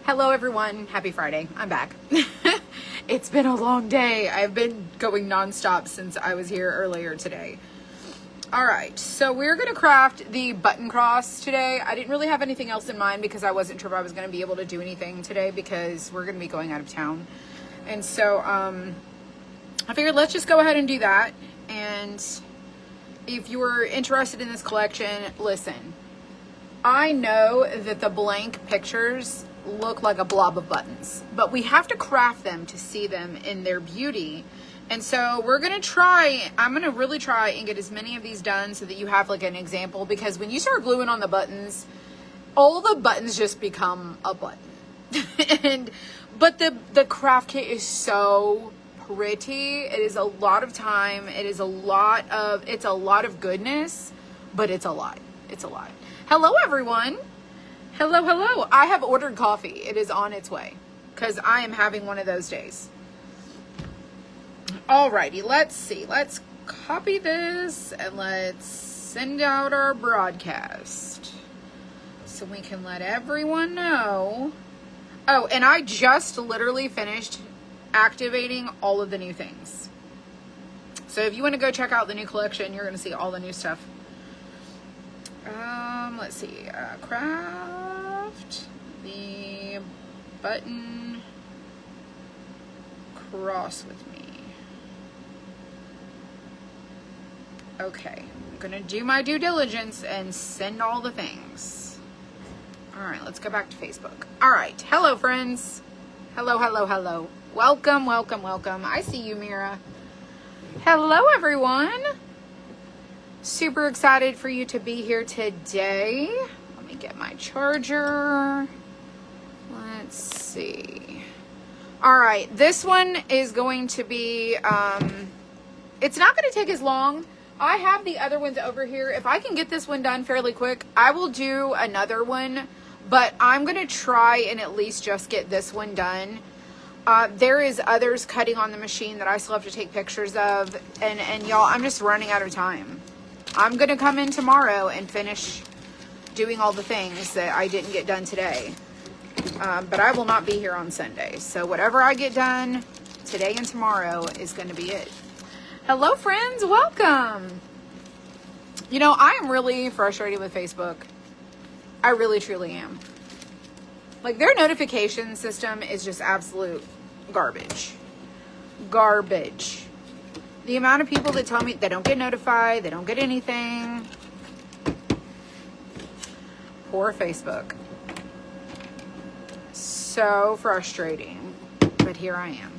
Hello everyone, happy Friday. I'm back. It's been a long day. I've been going nonstop since I was here earlier today. All right, so we're gonna craft the button cross today. I didn't really have anything else in mind because I wasn't sure if I was gonna be able to do anything today because we're gonna be going out of town. And so I figured let's just go ahead and do that. And if you were interested in this collection, listen, I know that the blank pictures look like a blob of buttons, but we have to craft them to see them in their beauty. And so we're going to try, I'm going to really try and get as many of these done so that you have like an example, because when you start gluing on the buttons, all the buttons just become a button. But the craft kit is so pretty. It is a lot of time. It's a lot of goodness, but it's a lot. Hello everyone. Hello. I have ordered coffee. It is on its way because I am having one of those days. Alrighty, let's see. Let's copy this and let's send out our broadcast so we can let everyone know. Oh, and I just literally finished activating all of the new things. So if you want to go check out the new collection, you're going to see all the new stuff. Let's see, craft the button cross with me. Okay, I'm gonna do my due diligence and send all the things. All right, let's go back to Facebook. All right, hello friends. Hello. Welcome. I see you, Mira. Hello, everyone. Super excited for you to be here today. Let me get my charger. Let's see. All right, this one is going to be, it's not going to take as long. I have the other ones over here. If I can get this one done fairly quick, I will do another one, but I'm going to try and at least just get this one done. There is others cutting on the machine that I still have to take pictures of, and y'all, I'm just running out of time. I'm going to come in tomorrow and finish doing all the things that I didn't get done today. But I will not be here on Sunday. So whatever I get done today and tomorrow is going to be it. Hello, friends. Welcome. You know, I am really frustrated with Facebook. I really, truly am. Like, their notification system is just absolute garbage. Garbage. The amount of people that tell me they don't get notified, they don't get anything. Poor Facebook. So frustrating. But here I am.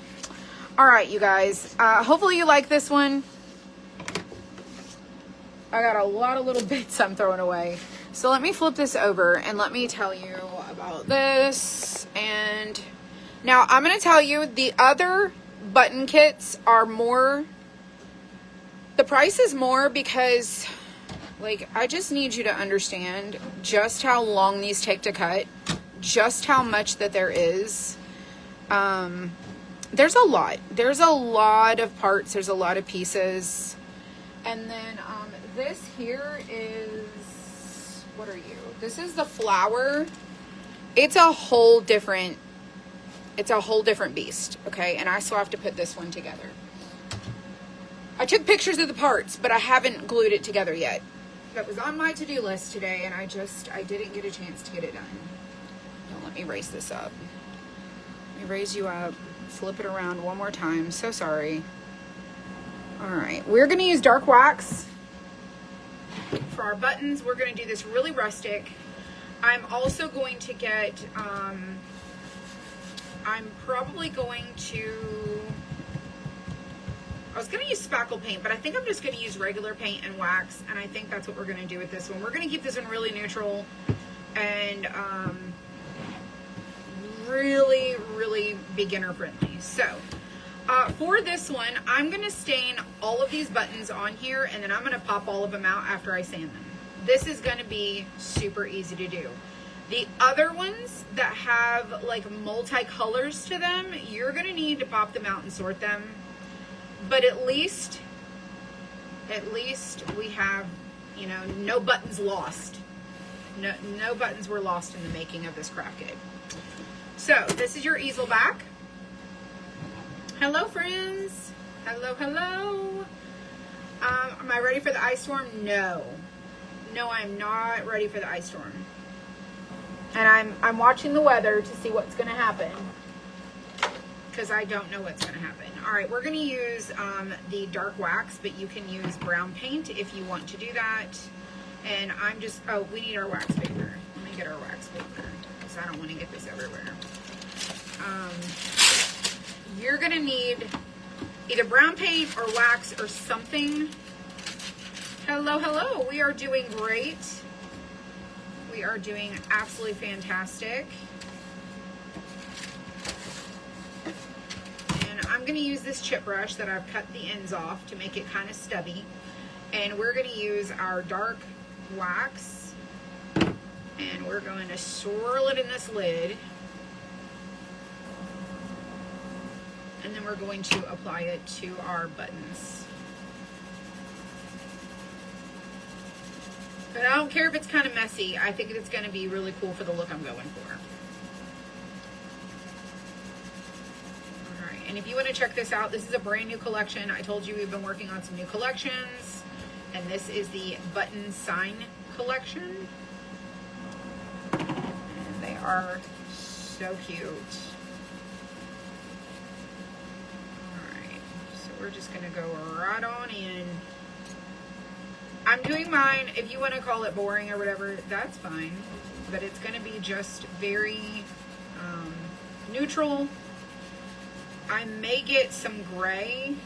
All right, you guys. Hopefully you like this one. I got a lot of little bits I'm throwing away. So let me flip this over and let me tell you about this. And now I'm going to tell you the other button kits are more... The price is more because, like, I just need you to understand just how long these take to cut, just how much that there is. There's a lot. There's a lot of parts. There's a lot of pieces. And then this here is, what are you? This is the flower. It's a whole different beast, okay? And I still have to put this one together. I took pictures of the parts, but I haven't glued it together yet. That was on my to-do list today, and I didn't get a chance to get it done. Now let me raise this up. Let me raise you up, flip it around one more time. So sorry. All right, we're gonna use dark wax for our buttons. We're gonna do this really rustic. I'm also going to get, I'm probably going to, I was going to use spackle paint, but I think I'm just going to use regular paint and wax, and I think that's what we're going to do with this one. We're going to keep this one really neutral and really, really beginner friendly. So for this one, I'm going to stain all of these buttons on here, and then I'm going to pop all of them out after I sand them. This is going to be super easy to do. The other ones that have like multi-colors to them, you're going to need to pop them out and sort them. But at least we have, you know, no buttons lost. No buttons were lost in the making of this craft kit. So this is your easel back. Hello, friends. Hello, hello. Am I ready for the ice storm? No. No, I'm not ready for the ice storm. And I'm watching the weather to see what's going to happen, because I don't know what's going to happen. All right, we're going to use the dark wax, but you can use brown paint if you want to do that. And I'm just, oh, we need our wax paper. Let me get our wax paper, because I don't want to get this everywhere. You're going to need either brown paint or wax or something. Hello, hello. We are doing great. We are doing absolutely fantastic. And I'm going to use this chip brush that I've cut the ends off to make it kind of stubby. And we're going to use our dark wax. And we're going to swirl it in this lid. And then we're going to apply it to our buttons. But I don't care if it's kind of messy. I think it's going to be really cool for the look I'm going for. Alright, and if you want to check this out, this is a brand new collection. I told you we've been working on some new collections. And this is the button sign collection. And they are so cute. We're just going to go right on in. I'm doing mine, if you want to call it boring or whatever, that's fine. But it's going to be just very neutral. I may get some gray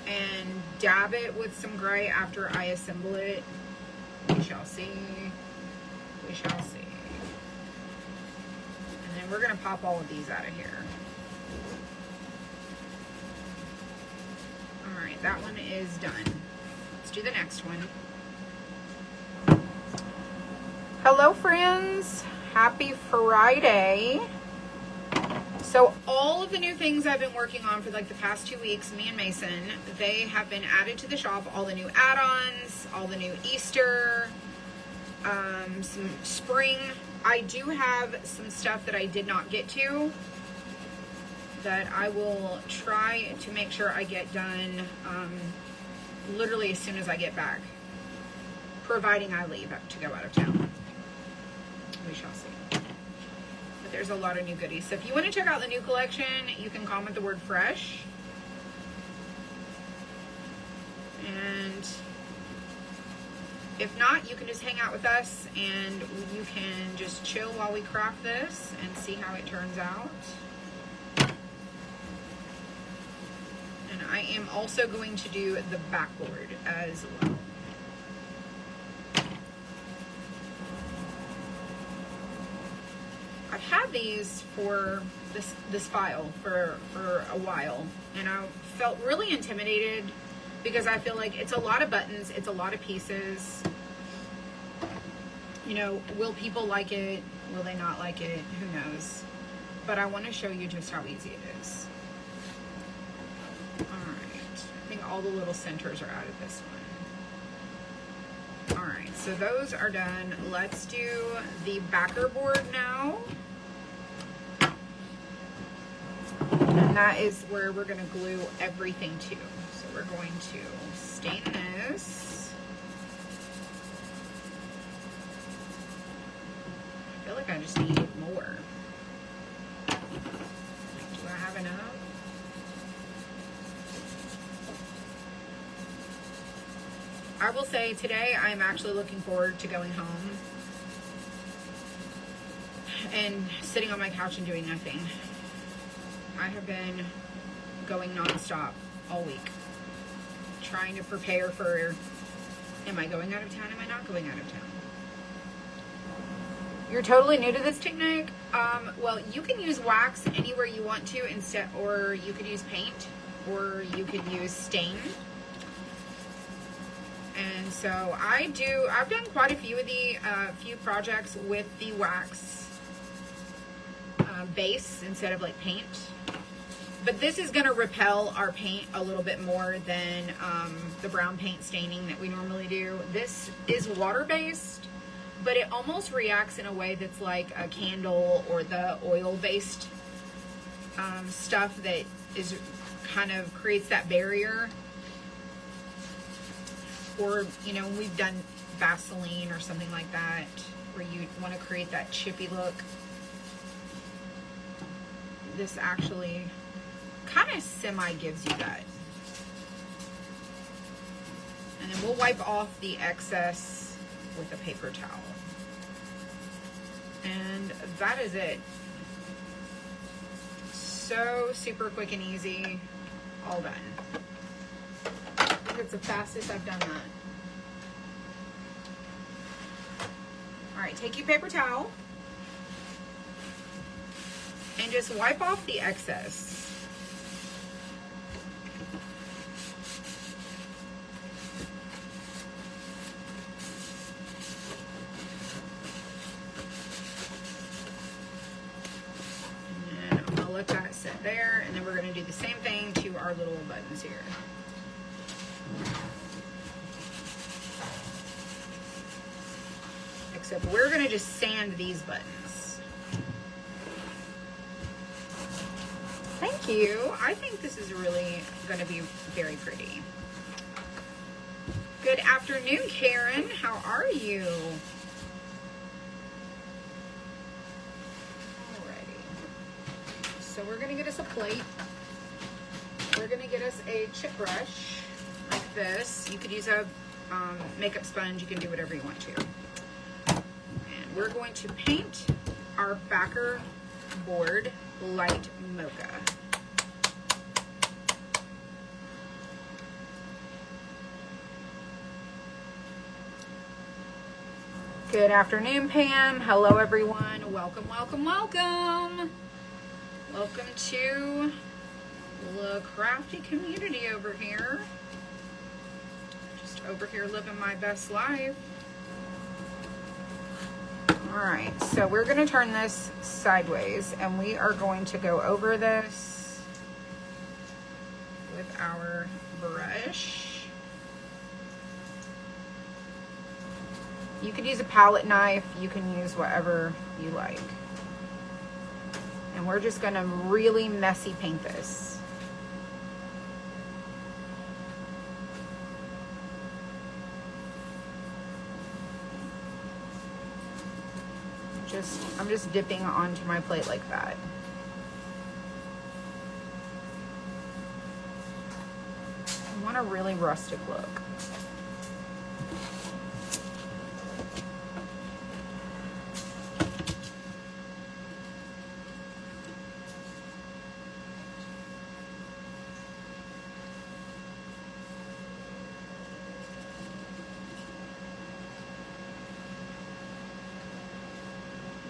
and dab it with some gray after I assemble it. We shall see. We shall see. And then we're going to pop all of these out of here. Alright, that one is done. Let's do the next one. Hello, friends. Happy Friday. So all of the new things I've been working on for like the past 2 weeks, me and Mason, they have been added to the shop. All the new add-ons, all the new Easter, some spring. I do have some stuff that I did not get to that I will try to make sure I get done literally as soon as I get back, providing I leave to go out of town. We shall see. But there's a lot of new goodies. So if you want to check out the new collection, you can comment the word fresh. And if not, you can just hang out with us and you can just chill while we craft this and see how it turns out. I am also going to do the backboard as well. I've had these for this file for a while, and I felt really intimidated because I feel like it's a lot of buttons, it's a lot of pieces. You know, will people like it? Will they not like it? Who knows? But I want to show you just how easy it is. All the little centers are out of this one. Alright, so those are done. Let's do the backer board now. And that is where we're going to glue everything to. So we're going to stain this. I feel like I just need more. Do I have enough? I will say today I'm actually looking forward to going home and sitting on my couch and doing nothing. I have been going nonstop all week, trying to prepare for, am I going out of town? Am I not going out of town? You're totally new to this technique? Well, you can use wax anywhere you want to instead, or you could use paint, or you could use stain. And so I've done quite a few of the few projects with the wax base instead of like paint. But this is going to repel our paint a little bit more than the brown paint staining that we normally do. This is water-based, but it almost reacts in a way that's like a candle or the oil-based stuff that is kind of creates that barrier. Or, you know, we've done Vaseline or something like that, where you want to create that chippy look. This actually kind of semi gives you that. And then we'll wipe off the excess with a paper towel. And that is it. So super quick and easy. All done. I think it's the fastest I've done that. All right, take your paper towel and just wipe off the excess. And I'm gonna let that sit there, and then we're gonna do the same thing to our little buttons here. Except we're gonna just sand these buttons. Thank you. I think this is really gonna be very pretty. Good afternoon, Karen. How are you? Alrighty. So we're gonna get us a plate. We're gonna get us a chip brush like this. You could use a makeup sponge. You can do whatever you want to. We're going to paint our backer board light mocha. Good afternoon, Pam. Hello, everyone. Welcome, welcome, welcome. Welcome to the crafty community over here. Just over here living my best life. All right, so we're going to turn this sideways, and we are going to go over this with our brush. You could use a palette knife. You can use whatever you like. And we're just going to really messy paint this. I'm just dipping onto my plate like that. I want a really rustic look.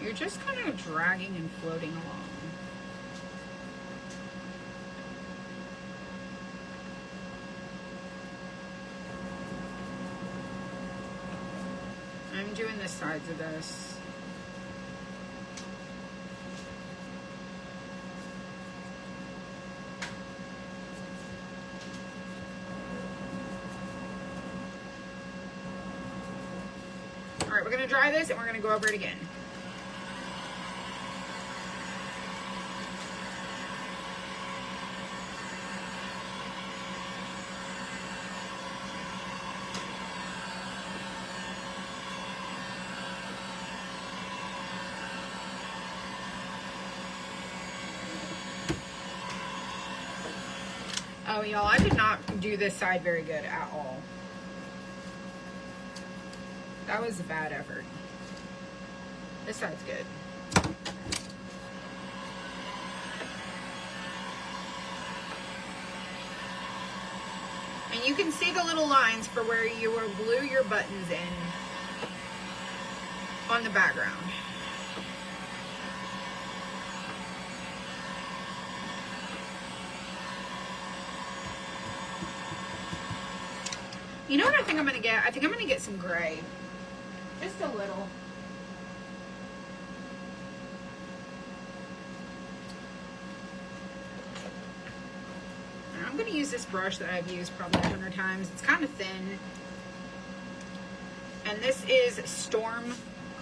You're just kind of dragging and floating along. I'm doing the sides of this. All right, we're gonna dry this and we're gonna go over it again. Oh, y'all, I did not do this side very good at all. That was a bad effort. This side's good. And you can see the little lines for where you will glue your buttons in on the background. You know what I think I'm going to get? I think I'm going to get some gray. Just a little. And I'm going to use this brush that I've used probably 100 times. It's kind of thin. And this is Storm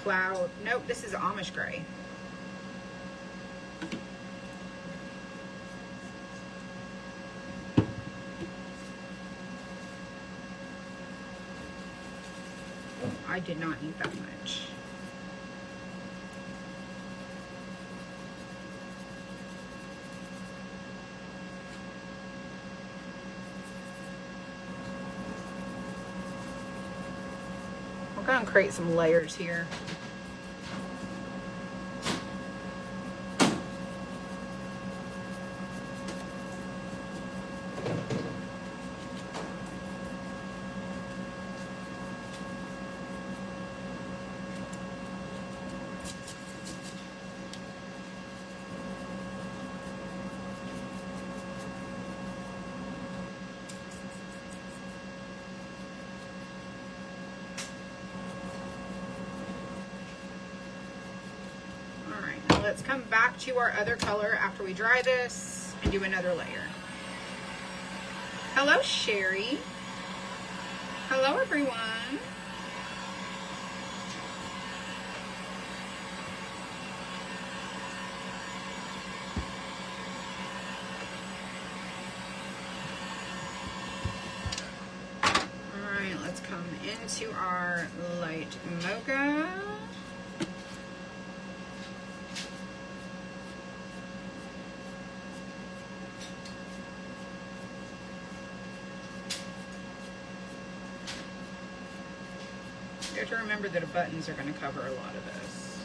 cloud. Nope, this is Amish gray. I did not need that much. We're going to create some layers here. Let's come back to our other color after we dry this and do another layer. Hello, Sherry. Hello, everyone. All right, let's come into our light mocha. You have to remember that the buttons are going to cover a lot of this.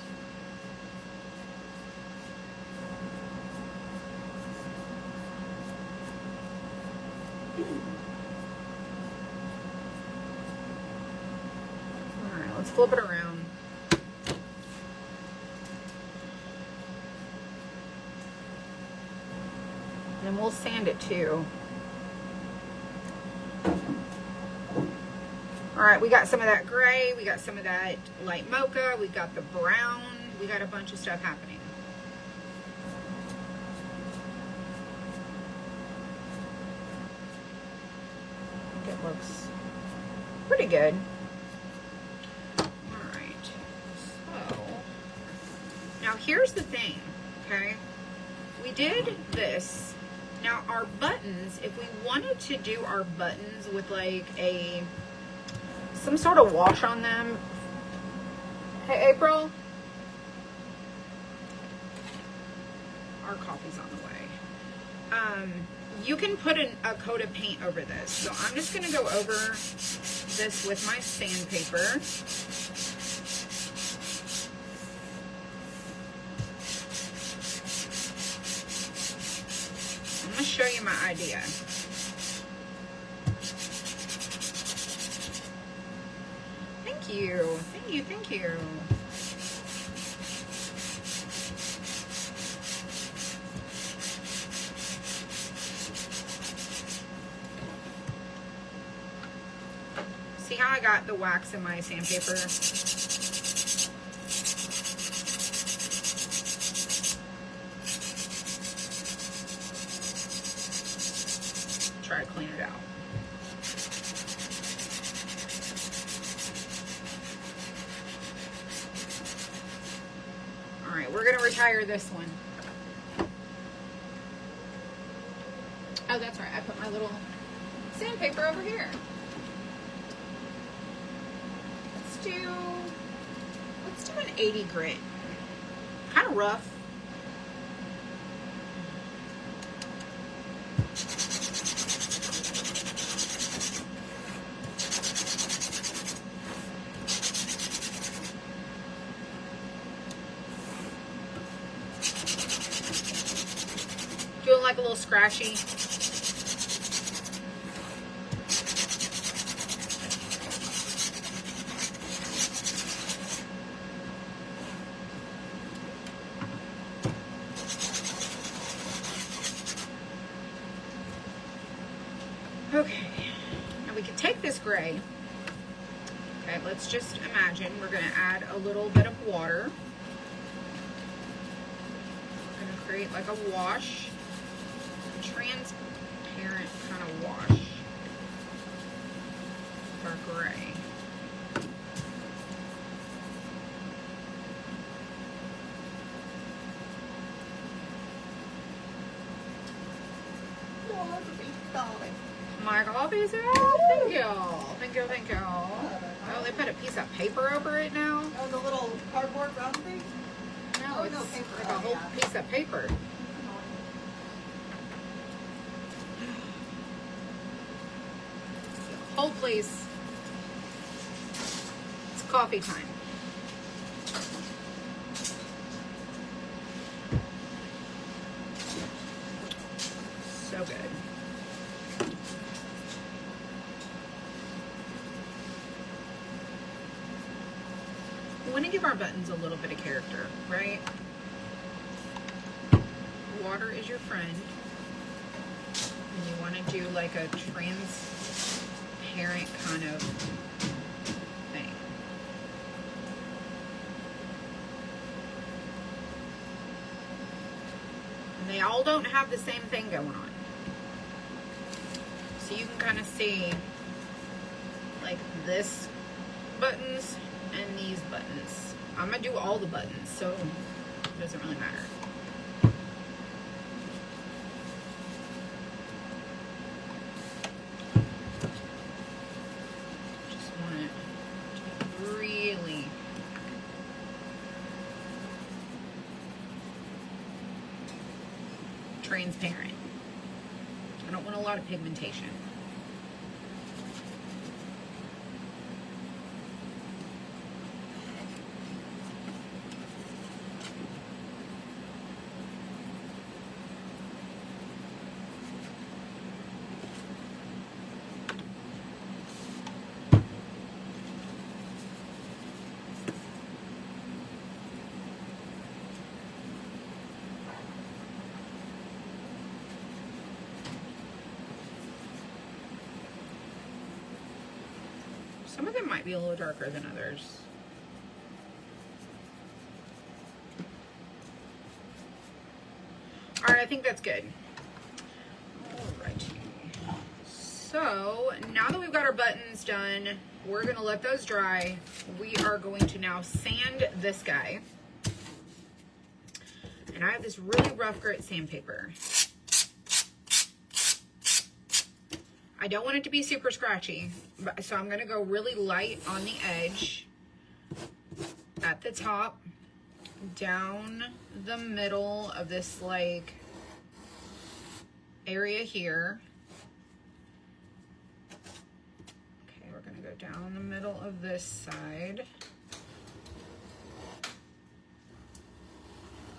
All right, let's flip it around. And we'll sand it too. All right, we got some of that gray, we got some of that light mocha, we got the brown, we got a bunch of stuff happening. I think it looks pretty good. All right, so now here's the thing, okay? We did this. Now our buttons, if we wanted to do our buttons with like some sort of wash on them. Hey, April. Our coffee's on the way. You can put a coat of paint over this. So I'm just going to go over this with my sandpaper. I'm going to show you my idea. Thank you, thank you, thank you. See how I got the wax in my sandpaper? Try to clean it out. All right, we're gonna retire this one. Oh, that's right, I put my little sandpaper over here. Let's do an 80 grit. Kind of rough. Doing like a little scratchy. Okay, now we can take this gray. Okay, let's just imagine we're going to add a little bit of water. We're going to create like a wash, a transparent kind of wash for our gray. My coffee's out. Thank you. Thank you, thank you. Oh, they put a piece of paper over it now? Oh, the little cardboard round thing? No, it's like a whole piece of paper. Whole place. It's coffee time. So good. We want to give our buttons a little bit of character, right? Water is your friend. And you want to do like a transparent kind of thing. And they all don't have the same thing going on. So you can kind of see like this buttons and these buttons. I'm gonna do all the buttons, so it doesn't really matter. Just want it to be really transparent. I don't want a lot of pigmentation. Some of them might be a little darker than others. All right, I think that's good. Alrighty. So now that we've got our buttons done, we're gonna let those dry. We are going to now sand this guy. And I have this really rough grit sandpaper. I don't want it to be super scratchy, so I'm gonna go really light on the edge, at the top, down the middle of this like area here. Okay, we're gonna go down the middle of this side.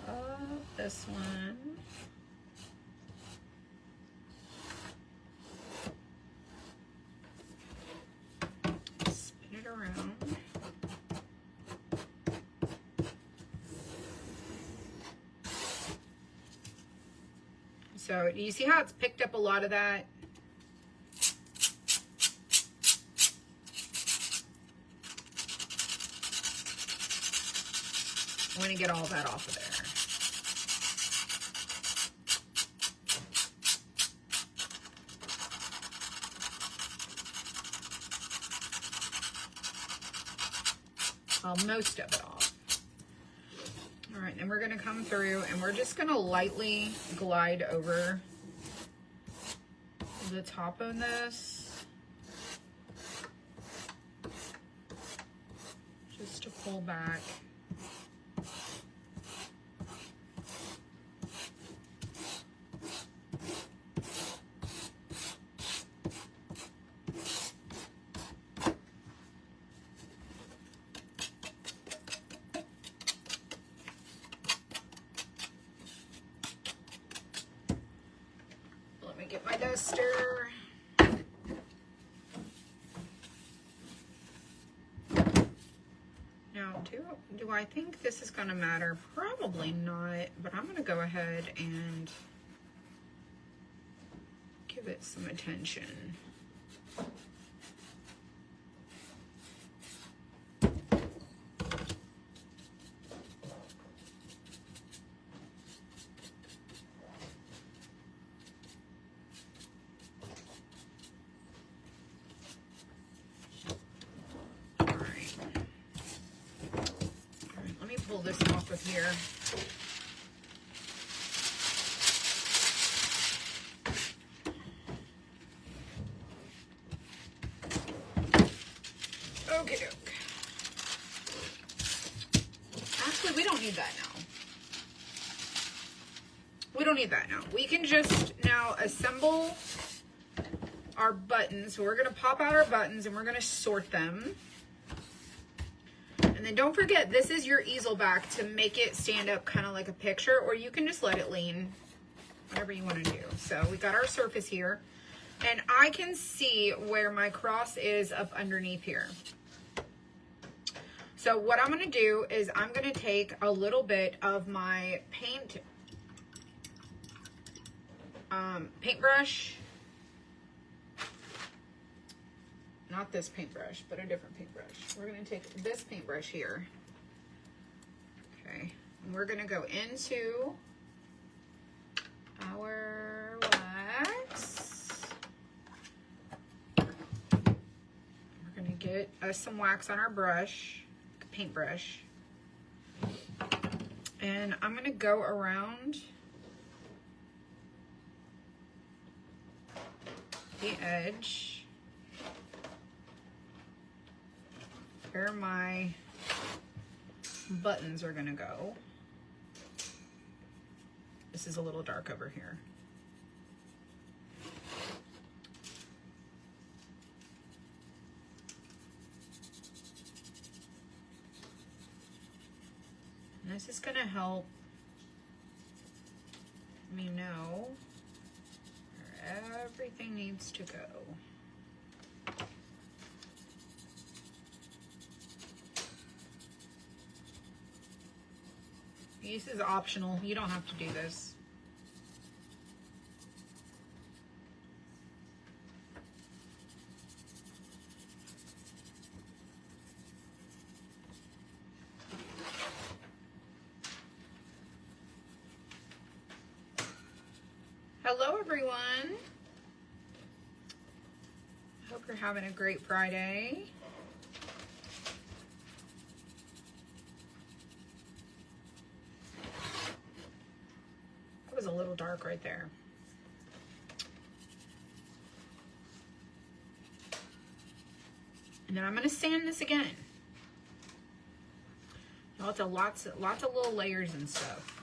Up this one. Around. So you see how it's picked up a lot of that? I want to get all that off of there. Most of it off. All right, then we're going to come through and we're just going to lightly glide over the top of this just to pull back. Get my duster. Now, do I think this is going to matter? Probably not, but I'm going to go ahead and give it some attention. Pull this off of here. Okay, doke. Actually, we don't need that now. We don't need that now. We can just now assemble our buttons. So we're gonna pop out our buttons and we're gonna sort them. And then don't forget, this is your easel back to make it stand up kind of like a picture, or you can just let it lean, whatever you want to do. So we got our surface here, and I can see where my cross is up underneath here. So what I'm going to do is I'm going to take a little bit of my paintbrush. Not this paintbrush, but a different paintbrush. We're going to take this paintbrush here. Okay. And we're going to go into our wax. We're going to get us some wax on our brush, paintbrush. And I'm going to go around the edge where my buttons are gonna go. This is a little dark over here. And this is gonna help me know where everything needs to go. This is optional. You don't have to do this. Hello, everyone. Hope you're having a great Friday. It was a little dark right there. And then I'm going to sand this again. Lots of little layers and stuff.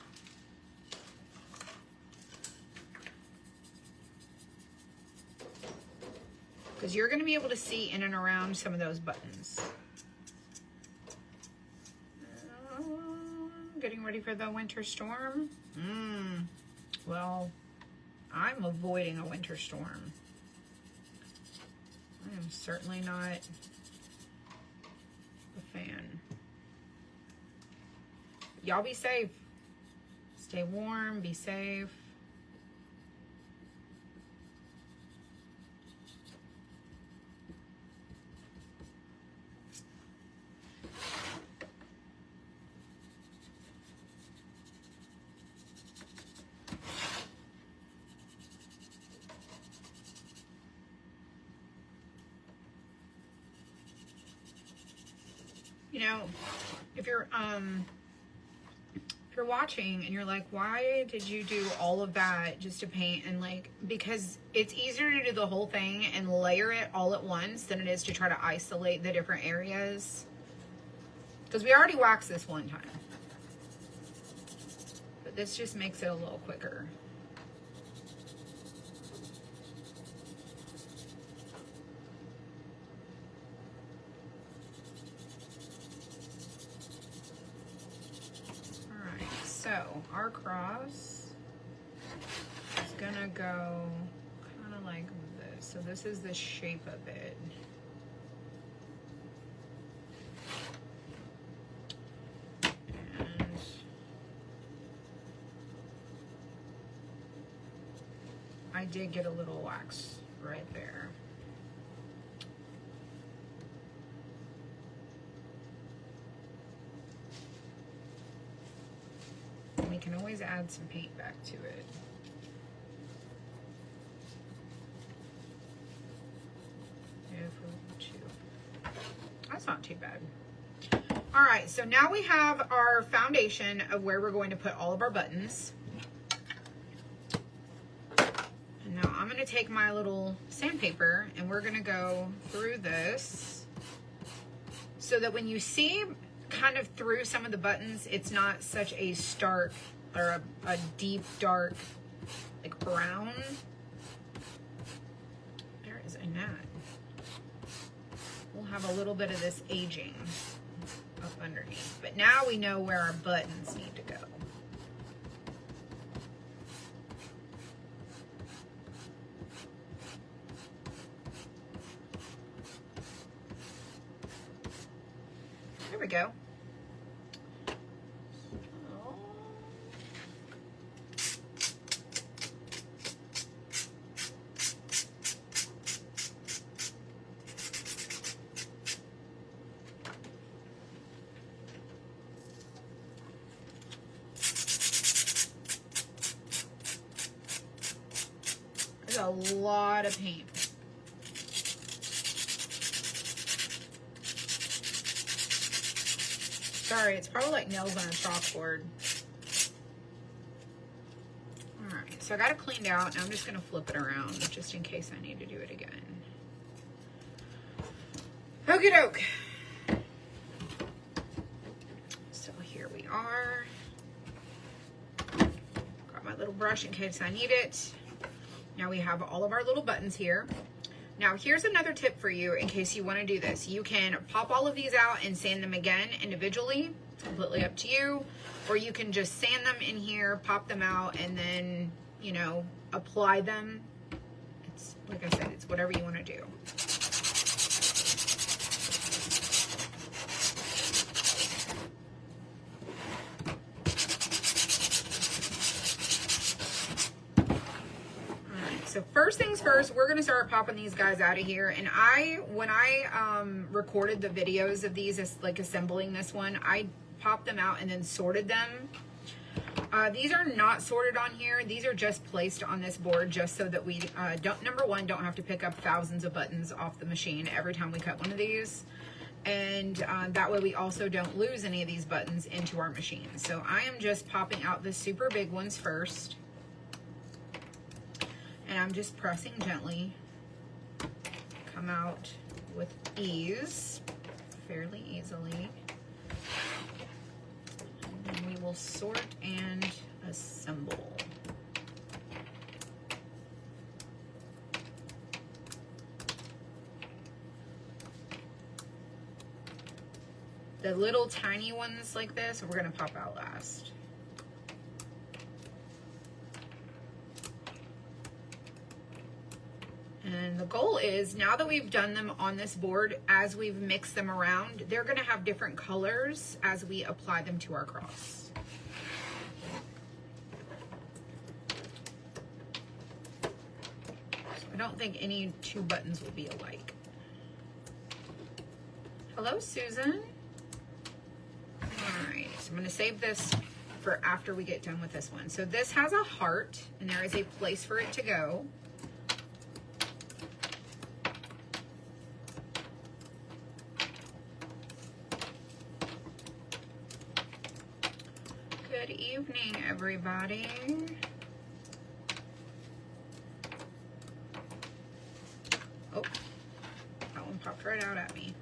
Because you're going to be able to see in and around some of those buttons. Getting ready for the winter storm? Well, I'm avoiding a winter storm. I am certainly not a fan. Y'all be safe. Stay warm, be safe. You know, if you're watching and you're like, why did you do all of that just to paint? And like, because it's easier to do the whole thing and layer it all at once than it is to try to isolate the different areas. Because we already waxed this one time, but this just makes it a little quicker. So our cross is gonna go kind of like this. So this is the shape of it. And I did get a little wax right there. We can always add some paint back to it. If we want to. That's not too bad. All right, so now we have our foundation of where we're going to put all of our buttons. And now I'm going to take my little sandpaper and we're going to go through this so that when you see kind of through some of the buttons, it's not such a stark or a deep dark like brown. There is a gnat. We'll have a little bit of this aging up underneath, but now we know where our buttons need to go. There we go. There's a lot of paint. Sorry, it's probably like nails on a chalkboard. All right, so I got it cleaned out, and I'm just gonna flip it around just in case I need to do it again. Okie doke. So here we are. Got my little brush in case I need it. Now we have all of our little buttons here. Now here's another tip for you in case you want to do this. You can pop all of these out and sand them again individually. It's completely up to you. Or you can just sand them in here, pop them out, and then, you know, apply them. It's, like I said, it's whatever you want to do. So first things first, we're gonna start popping these guys out of here. And when I recorded the videos of these, as like assembling this one, I popped them out and then sorted them. These are not sorted on here. These are just placed on this board just so that we number one, don't have to pick up thousands of buttons off the machine every time we cut one of these. And that way we also don't lose any of these buttons into our machine. So I am just popping out the super big ones first. And I'm just pressing gently. Come out with ease, fairly easily. And then we will sort and assemble. The little tiny ones like this, we're gonna pop out last. And the goal is, now that we've done them on this board, as we've mixed them around, they're gonna have different colors as we apply them to our cross. So I don't think any two buttons will be alike. Hello, Susan. All right, so I'm gonna save this for after we get done with this one. So this has a heart, and there is a place for it to go. Good evening, everybody. Oh, that one popped right out at me.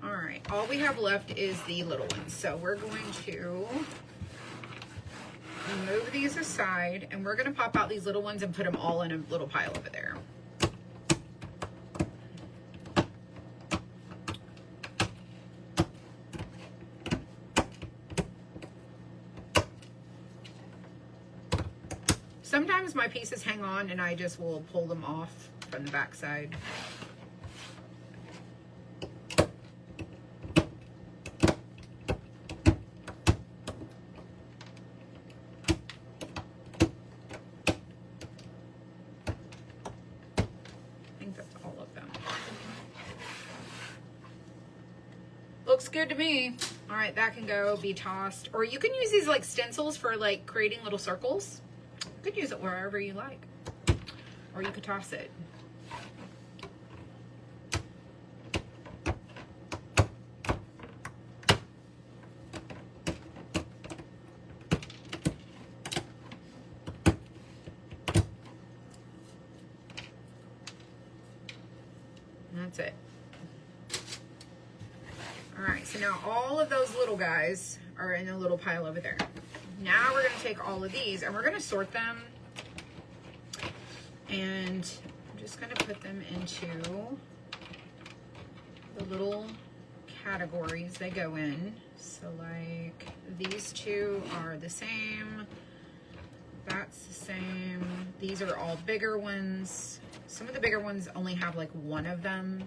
All right, all we have left is the little ones. So we're going to move these aside, and we're going to pop out these little ones and put them all in a little pile over there. Sometimes my pieces hang on and I just will pull them off from the back side. Looks good to me. All right, that can go be tossed. Or you can use these like stencils for like creating little circles. You could use it wherever you like. Or you could toss it. That's it. All right, so now all of those little guys are in a little pile over there. Now we're gonna take all of these and we're gonna sort them. And I'm just gonna put them into the little categories they go in. So like these two are the same. That's the same. These are all bigger ones. Some of the bigger ones only have like one of them.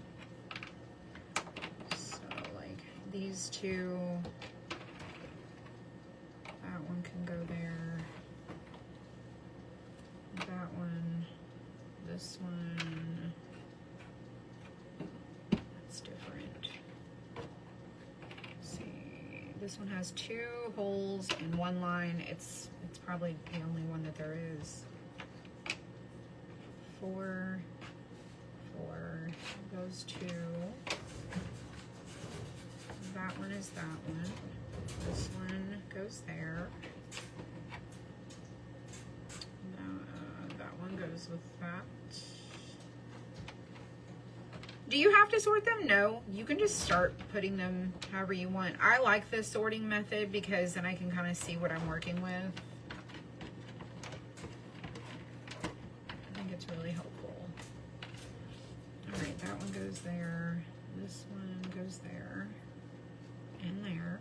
So like these two, that one can go there. That one, this one, that's different. Let's see, this one has 2 holes in 1 line. It's probably the only one that there is. 4, 4, those 2. That one is that one. This one goes there. That one goes with that. Do you have to sort them? No, you can just start putting them however you want. I like this sorting method because then I can kind of see what I'm working with. I think it's really helpful. All right, that one goes there. This one goes there and there.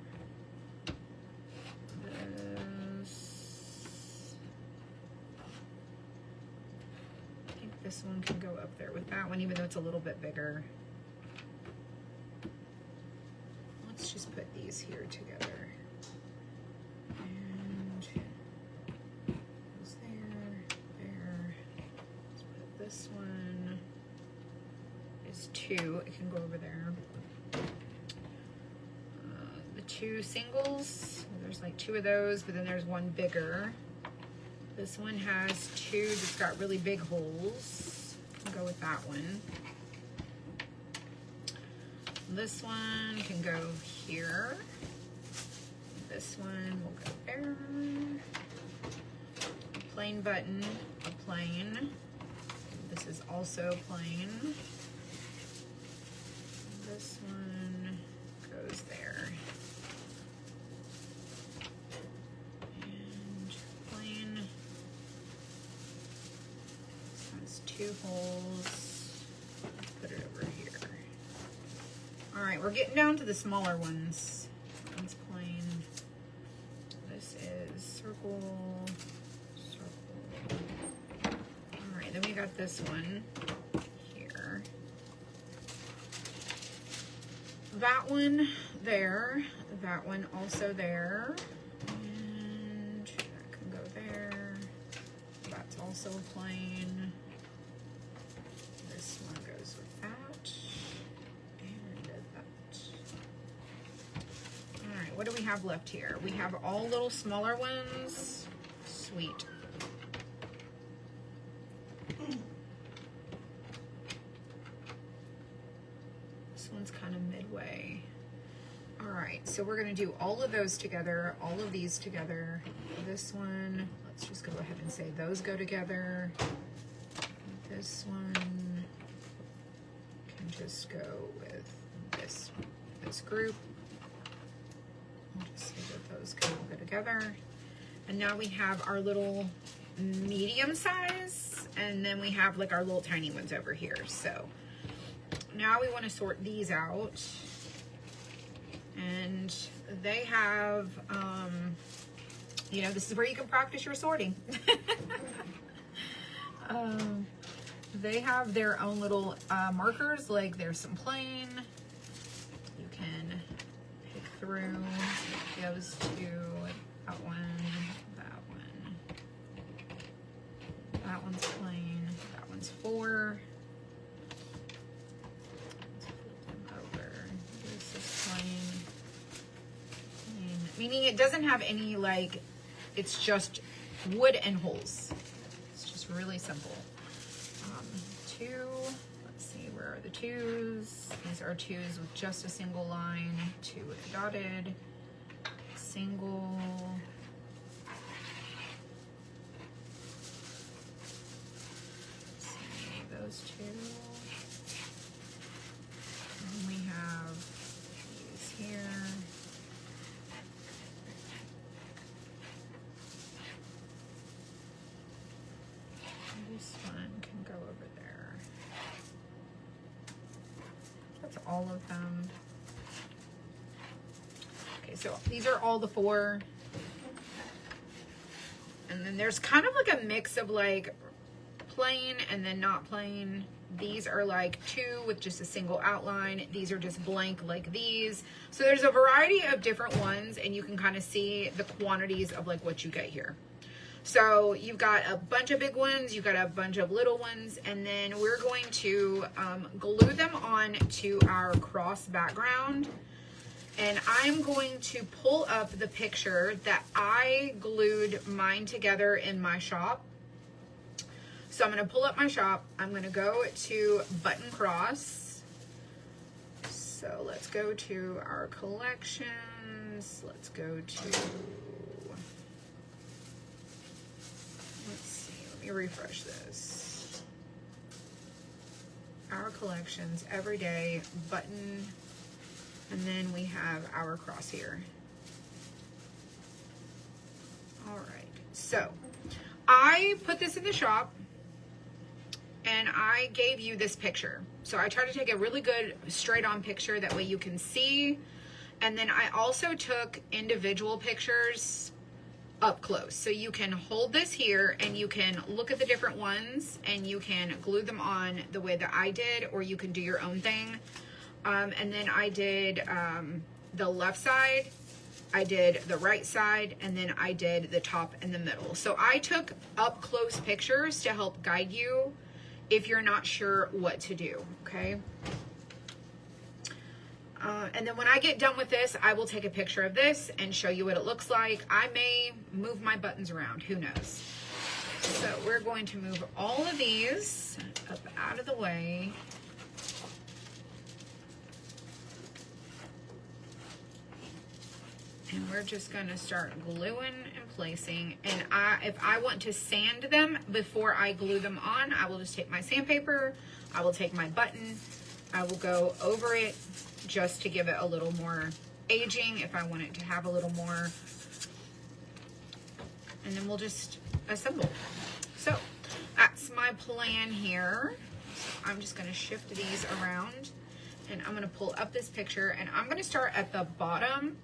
This one can go up there with that one, even though it's a little bit bigger. Let's just put these here together. And goes there, there. Let's put this one is 2. It can go over there. The 2 singles, there's like 2 of those, but then there's one bigger. This one has 2 that's got really big holes. Can go with that one. This one can go here. This one will go there. A plain button, a plain. This is also plain. This one goes there. 2 holes. Let's put it over here. All right, we're getting down to the smaller ones. That one's plain. This is circle, circle. All right, then we got this one here. That one there. That one also there. And that can go there. That's also plain. This one goes with that, and that. All right, what do we have left here? We have all little smaller ones. Sweet. This one's kind of midway. All right, so we're gonna do all of those together, all of these together. This one, let's just go ahead and say those go together. This one can just go with this group. I'll just say that those can all go together. And now we have our little medium size, and then we have like our little tiny ones over here. So now we want to sort these out. And they have, you know, this is where you can practice your sorting. They have their own little markers, like there's some plain. You can pick through those 2, that one, that one. That one's plain, that one's 4. Let's flip them over. This is plain. Plain. Meaning it doesn't have any, like, it's just wood and holes. It's just really simple. 2, let's see, where are the 2s? These are 2s with just a single line, 2 with dotted, single, let's see, those 2, This one can go over there. That's all of them. Okay, so these are all the 4. And then there's kind of like a mix of like plain and then not plain. These are like 2 with just a single outline. These are just blank like these. So there's a variety of different ones, and you can kind of see the quantities of like what you get here. So you've got a bunch of big ones, you've got a bunch of little ones, and then we're going to glue them on to our cross background. And I'm going to pull up the picture that I glued mine together in my shop. So I'm going to pull up my shop. I'm going to go to button cross. So let's go to our collections. Let's go to, let's see, let me refresh this. Our collections, everyday, button, and then we have our cross here. All right, so I put this in the shop and I gave you this picture. So I tried to take a really good straight on picture, that way you can see. And then I also took individual pictures up close. So you can hold this here and you can look at the different ones and you can glue them on the way that I did, or you can do your own thing. And then I did the left side, I did the right side, and then I did the top and the middle. So I took up close pictures to help guide you if you're not sure what to do, okay? And then when I get done with this, I will take a picture of this and show you what it looks like. I may move my buttons around, who knows? So we're going to move all of these up out of the way. And we're just going to start gluing and placing. And if I want to sand them before I glue them on, I will just take my sandpaper, I will take my button, I will go over it just to give it a little more aging if I want it to have a little more. And then we'll just assemble. So that's my plan here. So I'm just going to shift these around and I'm going to pull up this picture and I'm going to start at the bottom.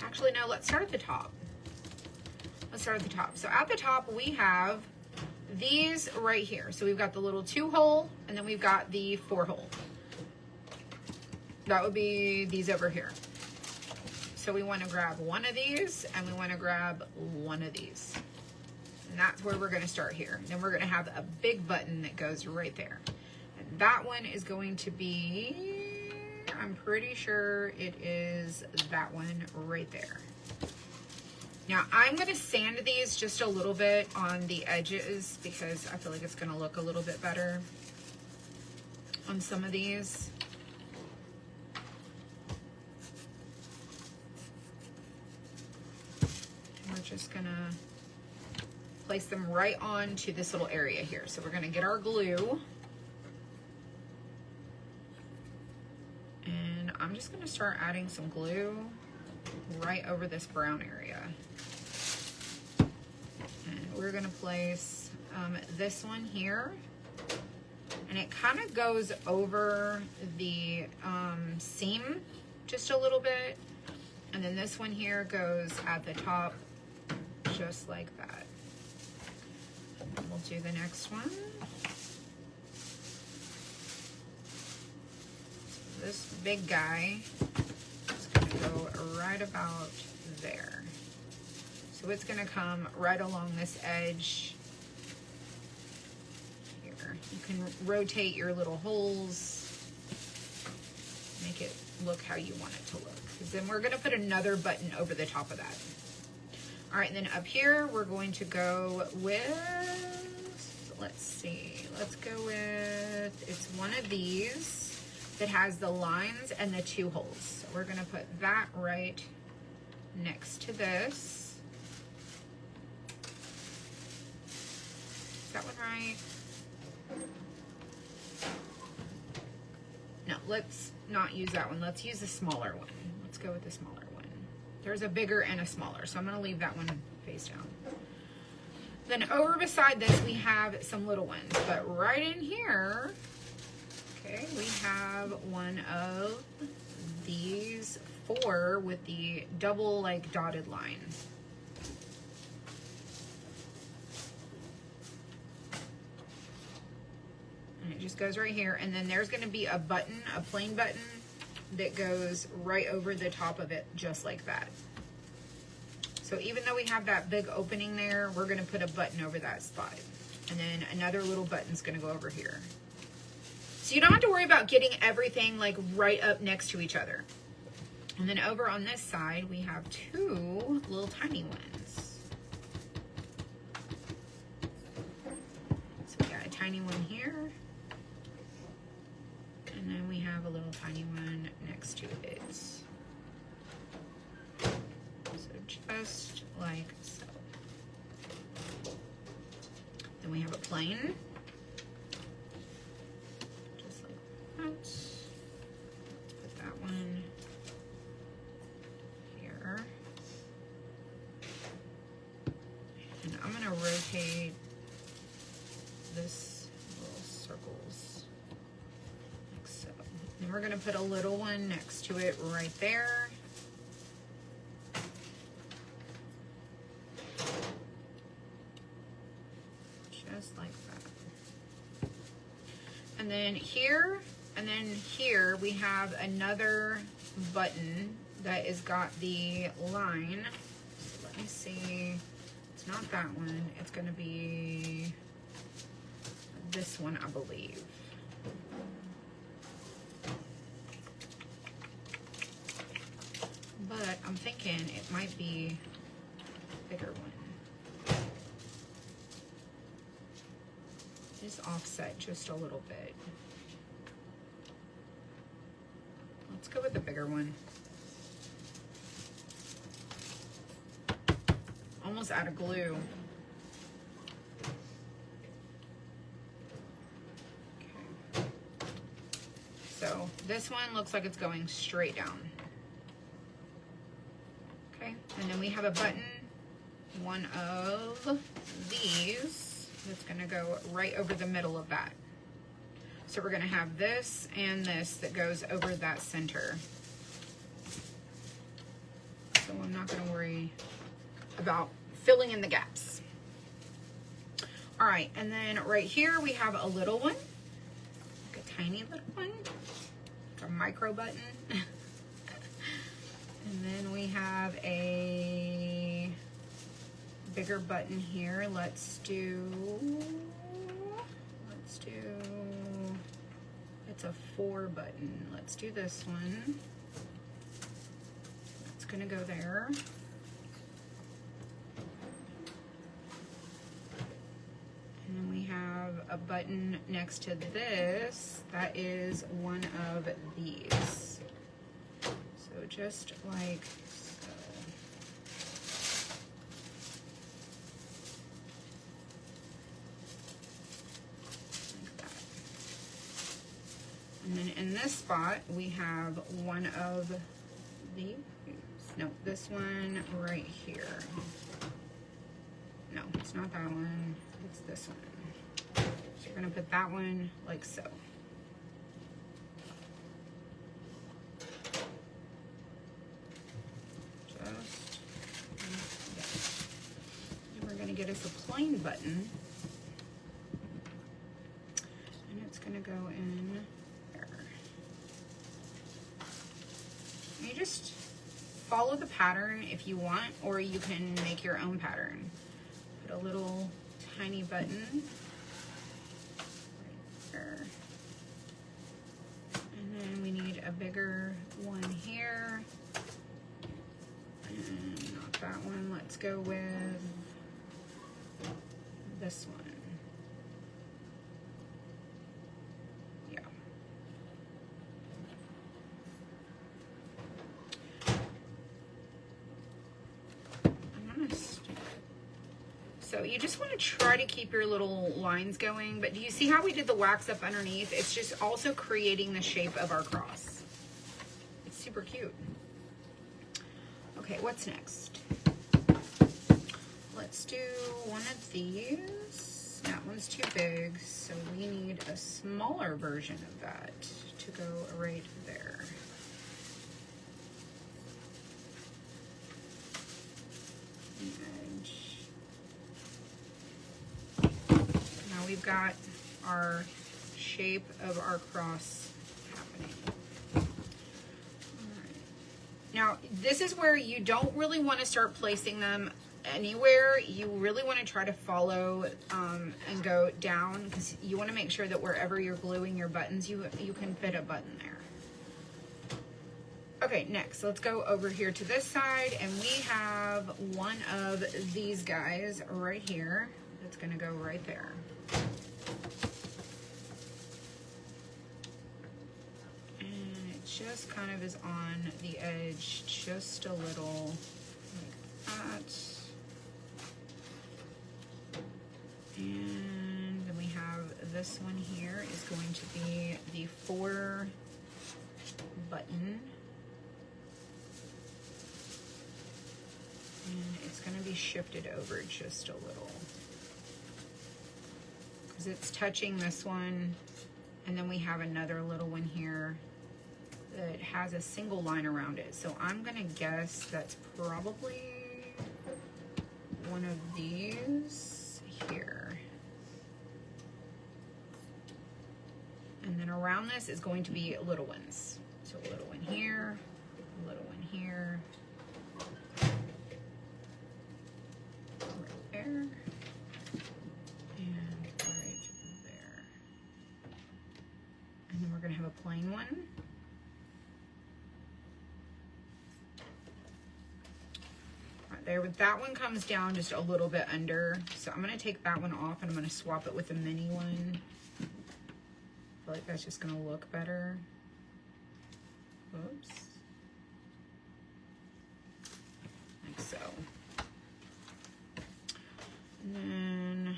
Actually, no, let's start at the top. Let's start at the top. So at the top, we have these right here. So we've got the little 2-hole, and then we've got the 4-hole. That would be these over here. So we want to grab one of these, and we want to grab one of these. And that's where we're going to start here. Then we're going to have a big button that goes right there. And that one is going to be, I'm pretty sure it is that one right there. Now I'm going to sand these just a little bit on the edges because I feel like it's going to look a little bit better on some of these. We're just going to place them right onto this little area here. So we're going to get our glue. I'm just going to start adding some glue right over this brown area. And we're going to place this one here. And it kind of goes over the seam just a little bit. And then this one here goes at the top just like that. And we'll do the next one. This big guy is going to go right about there. So it's going to come right along this edge here. You can rotate your little holes, make it look how you want it to look. Because then we're going to put another button over the top of that. All right, and then up here we're going to go with, let's see, let's go with, it's one of these that has the lines and the 2 holes. So we're gonna put that right next to this. Is that one right? No, let's not use that one. Let's use the smaller one. Let's go with the smaller one. There's a bigger and a smaller, so I'm gonna leave that one face down. Then over beside this, we have some little ones, but right in here, okay, we have one of these 4 with the double like dotted line. And it just goes right here. And then there's going to be a button, a plain button that goes right over the top of it, just like that. So even though we have that big opening there, we're going to put a button over that spot. And then another little button's going to go over here. So you don't have to worry about getting everything like right up next to each other. And then over on this side, we have 2 little tiny ones. So we got a tiny one here. And then we have a little tiny one next to it. Just like so. Then we have a plain, just like that. Let's put that one here. And I'm gonna rotate this little circles like so. And we're gonna put a little one next to it right there. Just like that. And then here we have another button that has got the line. So let me see. It's not that one. It's going to be this one, I believe. But I'm thinking it might be a bigger one. Just offset just a little bit. Let's go with the bigger one. Almost out of glue. Okay. So this one looks like it's going straight down. Okay, and then we have a button, one of these. It's going to go right over the middle of that. So we're going to have this and this that goes over that center. So I'm not going to worry about filling in the gaps. All right, and then right here we have a little one, like a tiny little one, like a micro button. And then we have a bigger button here. Let's do, it's a 4 button. Let's do this one. It's gonna go there. And then we have a button next to this. That is one of these. So just like so. And then in this spot, we have one of these. No, this one right here. No, it's not that one. It's this one. So you're gonna put that one like so. Just like that. And we're gonna get us a plain button. And it's gonna go in. You just follow the pattern if you want, or you can make your own pattern. Put a little tiny button right there. And then we need a bigger one here. And not that one. Let's go with this one. So you just want to try to keep your little lines going, but do you see how we did the wax up underneath? It's just also creating the shape of our cross. It's super cute. Okay, what's next? let's do one of these. That one's too big, so we need a smaller version of that to go right there. Edge. Now we've got our shape of our cross happening. Now, this is where you don't really want to start placing them anywhere. You really want to try to follow and go down, because you want to make sure that wherever you're gluing your buttons, you can fit a button there. Okay, next, let's go over here to this side, and we have one of these guys right here that's going to go right there. Just kind of is on the edge, just a little like that. And then we have this one here is going to be the 4 button. And it's going to be shifted over just a little, because it's touching this one. And then we have another little one here that has a single line around it. So I'm gonna guess that's probably one of these here. And then around this is going to be little ones. So a little one here, a little one here, right there, and right there. And then we're gonna have a plain one. There, but that one comes down just a little bit under, so I'm going to take that one off and I'm going to swap it with a mini one. I feel like that's just going to look better. Oops. Like so. And then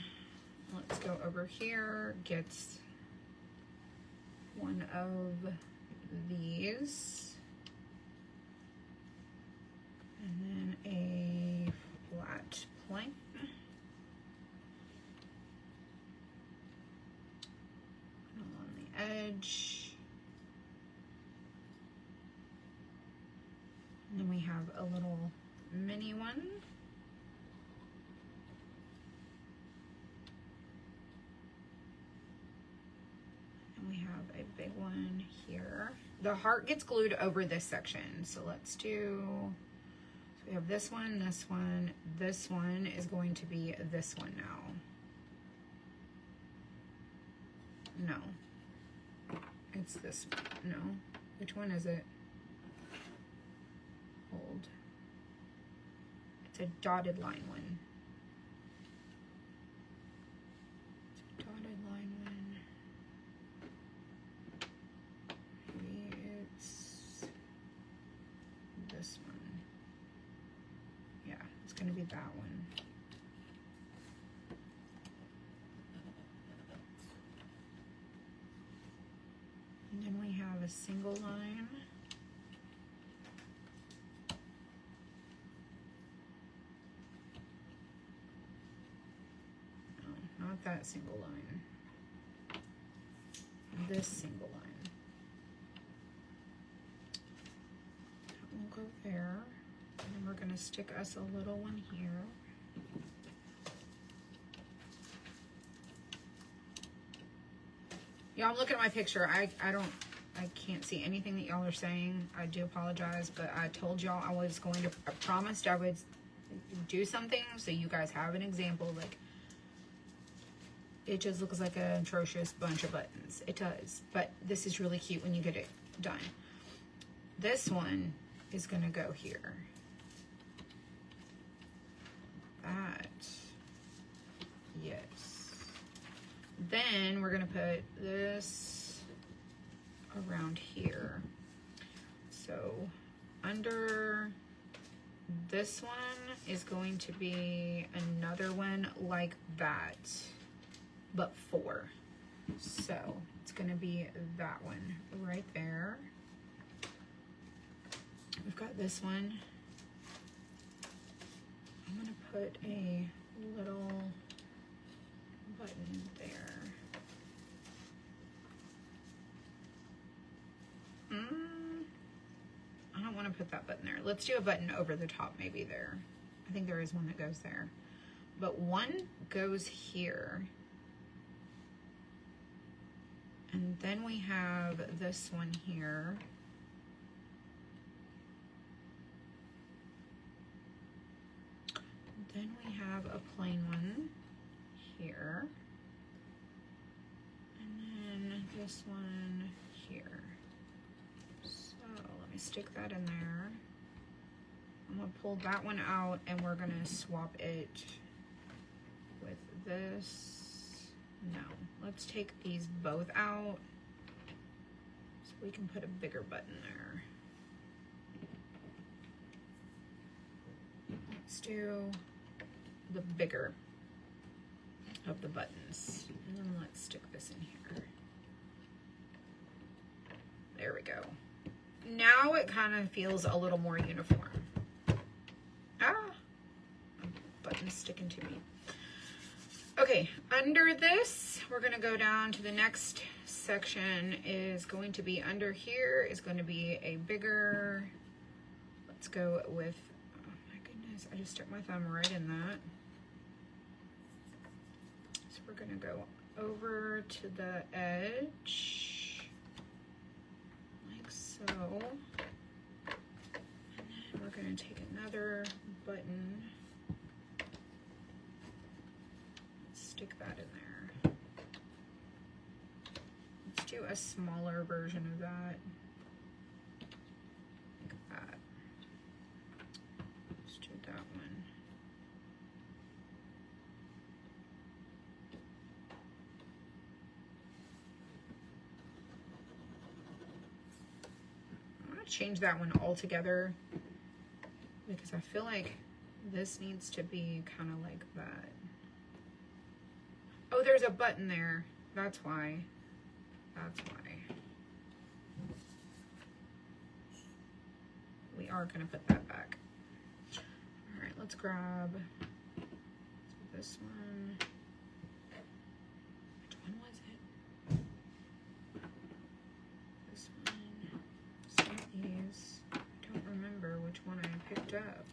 let's go over here, get one of these. And then a flat plank. Along the edge. And then we have a little mini one. And we have a big one here. The heart gets glued over this section, so let's do... We have this one, this one, this one is going to be this one now. No. It's this one. No. Which one is it? Hold. It's a dotted line one. It's a dotted line one. Maybe it's this one. Yeah, it's going to be that one. And then we have a single line. No, not that single line. This single line. That will go there. And then we're going to stick us a little one here. Y'all, I'm looking at my picture. I can't see anything that y'all are saying. I do apologize, but I told y'all I was going to, I promised I would do something so you guys have an example. Like, it just looks like an atrocious bunch of buttons. It does, but this is really cute when you get it done. This one is going to go here. That, yes. Then we're gonna put this around here. So under this one is going to be another one like that, but 4. So it's gonna be that one right there. We've got this one I'm gonna put a little button there. I don't want to put that button there. Let's do a button over the top, maybe there. I think there is one that goes there. But one goes here. And then we have this one here. Then we have a plain one here. And then this one here. So let me stick that in there. I'm gonna pull that one out and we're gonna swap it with this. No, let's take these both out so we can put a bigger button there. Let's do the bigger of the buttons. And then let's stick this in here. There we go. Now it kind of feels a little more uniform. Ah, button's sticking to me. Okay, under this, we're gonna go down to the next section is going to be under here is going to be a bigger, let's go with, oh my goodness, I just stuck my thumb right in that. So we're gonna go over to the edge, like so. And then we're gonna take another button, stick that in there. Let's do a smaller version of that. Like that. Let's do that one. I'm gonna change that one altogether because I feel like this needs to be kind of like that. Oh, there's a button there. That's why. That's why. We are gonna put that back. All right, let's grab this one. Which one was it? This one. Some of these. I don't remember which one I picked up.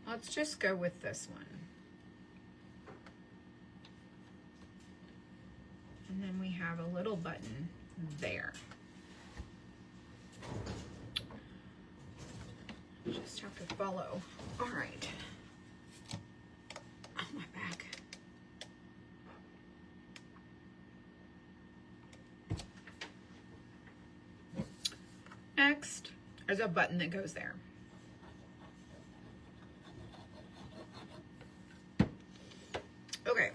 Let's just go with this one. And then we have a little button there. Just have to follow. All right. Oh, my back. Next, there's a button that goes there. Okay,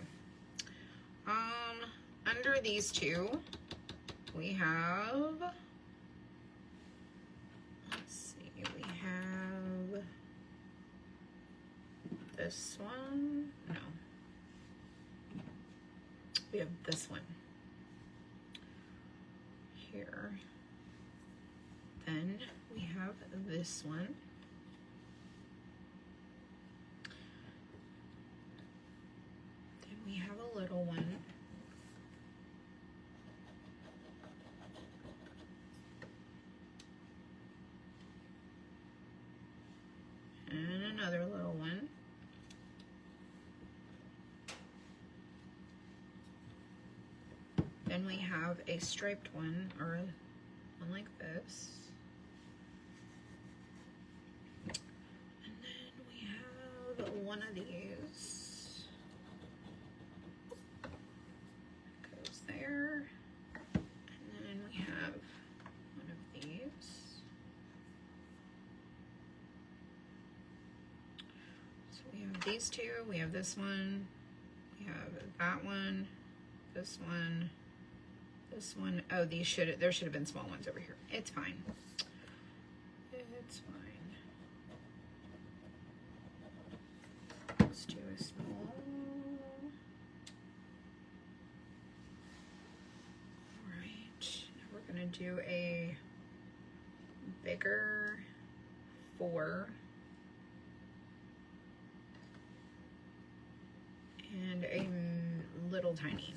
under these two, we have, let's see, we have this one, no, we have this one here, then we have this one. We have a little one. And another little one. Then we have a striped one, or one like this. And then we have one of these. There, and then we have one of these. So we have these two, we have this one, we have that one, this one, this one. Oh, these there should have been small ones over here. It's fine. It's fine. Let's do a small. We're gonna do a bigger 4 and a little tiny.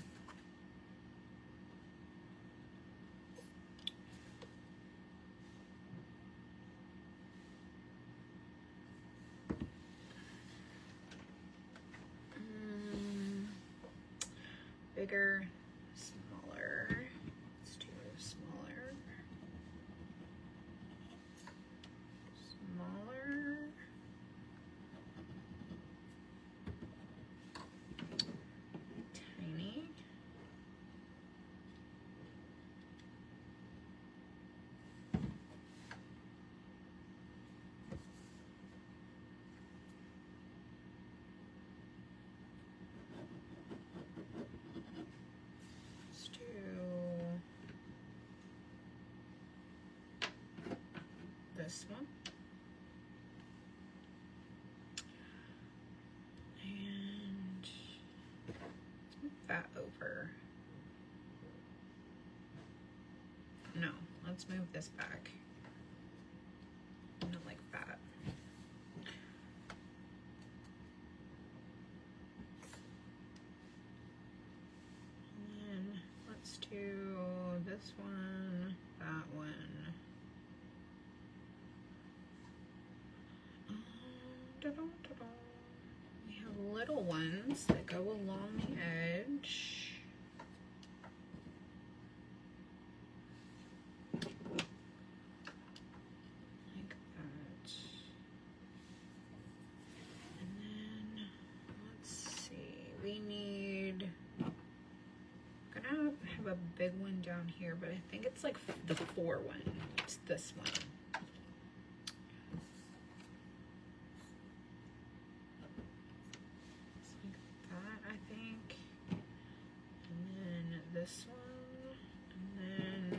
Bigger, smaller. Let's do smaller. Smaller. Tiny. Let's do this one. And let's move that over. No, let's move this back. Not like that. And then let's do this one, that one. Da-dum-da-dum. We have little ones that go along the edge. Like that. And then, let's see, we need, I'm gonna have a big one down here, but I think it's like the 4 one. It's this one. This one, and then I'm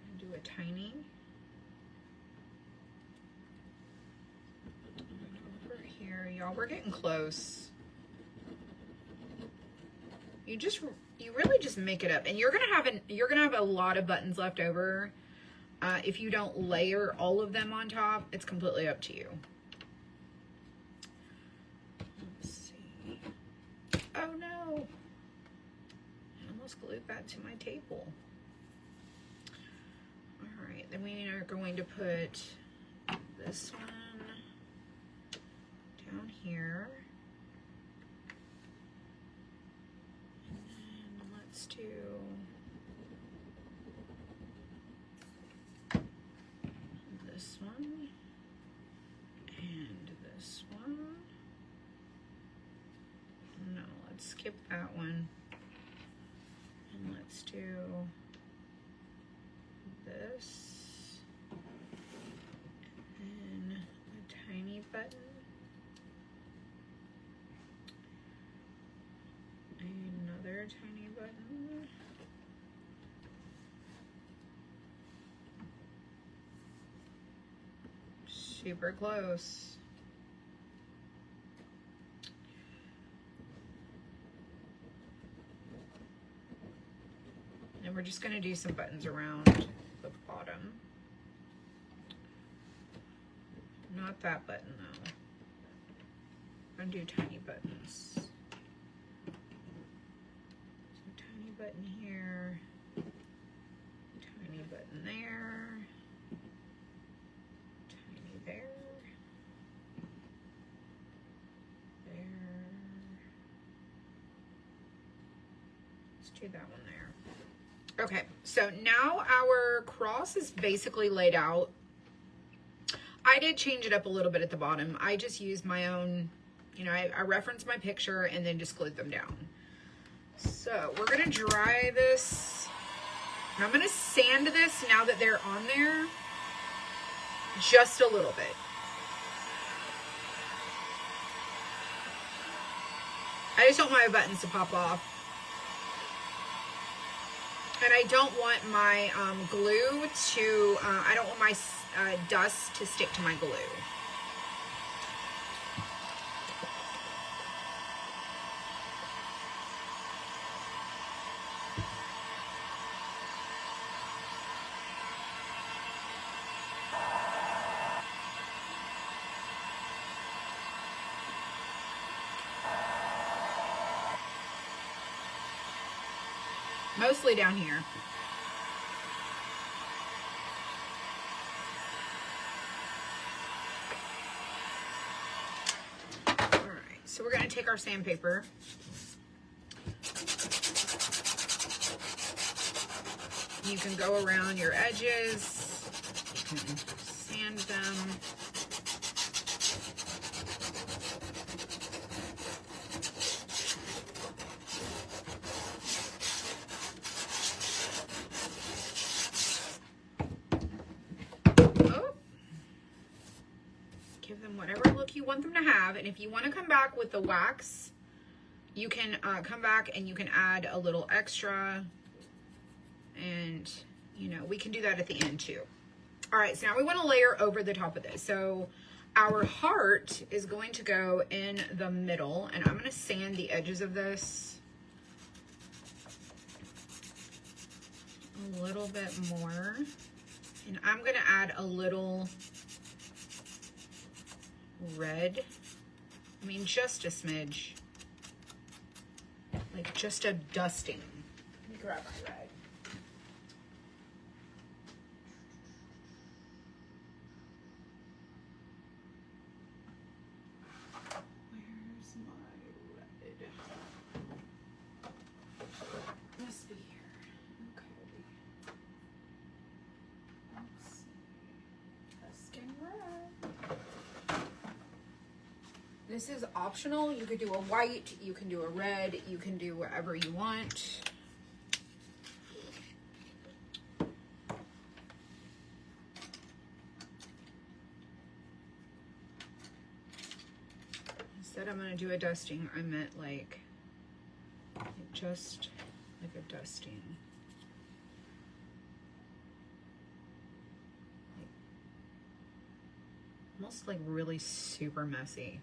gonna do a tiny. Over here, y'all, we're getting close. You really just make it up, and you're gonna have a lot of buttons left over. If you don't layer all of them on top, it's completely up to you. Let's see. Oh no. Glued that to my table. All right, then we are going to put this one down here. And then let's do this one and this one. No, let's skip that one. And let's do this, and then a tiny button, another tiny button, super close. And we're just going to do some buttons around the bottom. Not that button though. I'm going to do tiny buttons. So tiny button here, tiny button there, tiny there, there. Let's do that one there. Okay, so now our cross is basically laid out. I did change it up a little bit at the bottom. I just used my own, you know, I referenced my picture and then just glued them down. So we're gonna dry this. And I'm gonna sand this now that they're on there, just a little bit. I just don't want my buttons to pop off. And I don't want my glue to, I don't want my dust to stick to my glue. Mostly down here. All right, so we're gonna take our sandpaper. You can go around your edges, you can sand them. Oh. Give them whatever look you want them to have, and if you want to come back with the wax, you can come back and you can add a little extra. And, you know, we can do that at the end too. All right, so now we want to layer over the top of this. So our heart is going to go in the middle, and I'm going to sand the edges of this a little bit more. And I'm going to add a little red. I mean, just a smidge. Like just a dusting. Let me grab my red. Must be here. Okay. Let's see. Tuscan red. This is optional. You could do a white, you can do a red, you can do whatever you want. Instead I'm gonna do a dusting, I meant like just like a dusting. Like, almost like really super messy.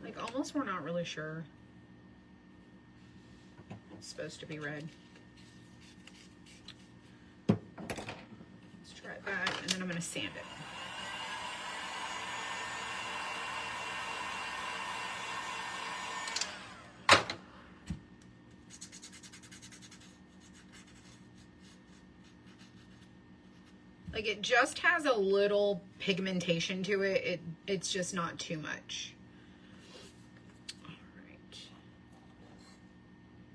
Like almost we're not really sure. It's supposed to be red. Let's try that, and then I'm gonna sand it. Like it just has a little pigmentation to it. It's just not too much. All right.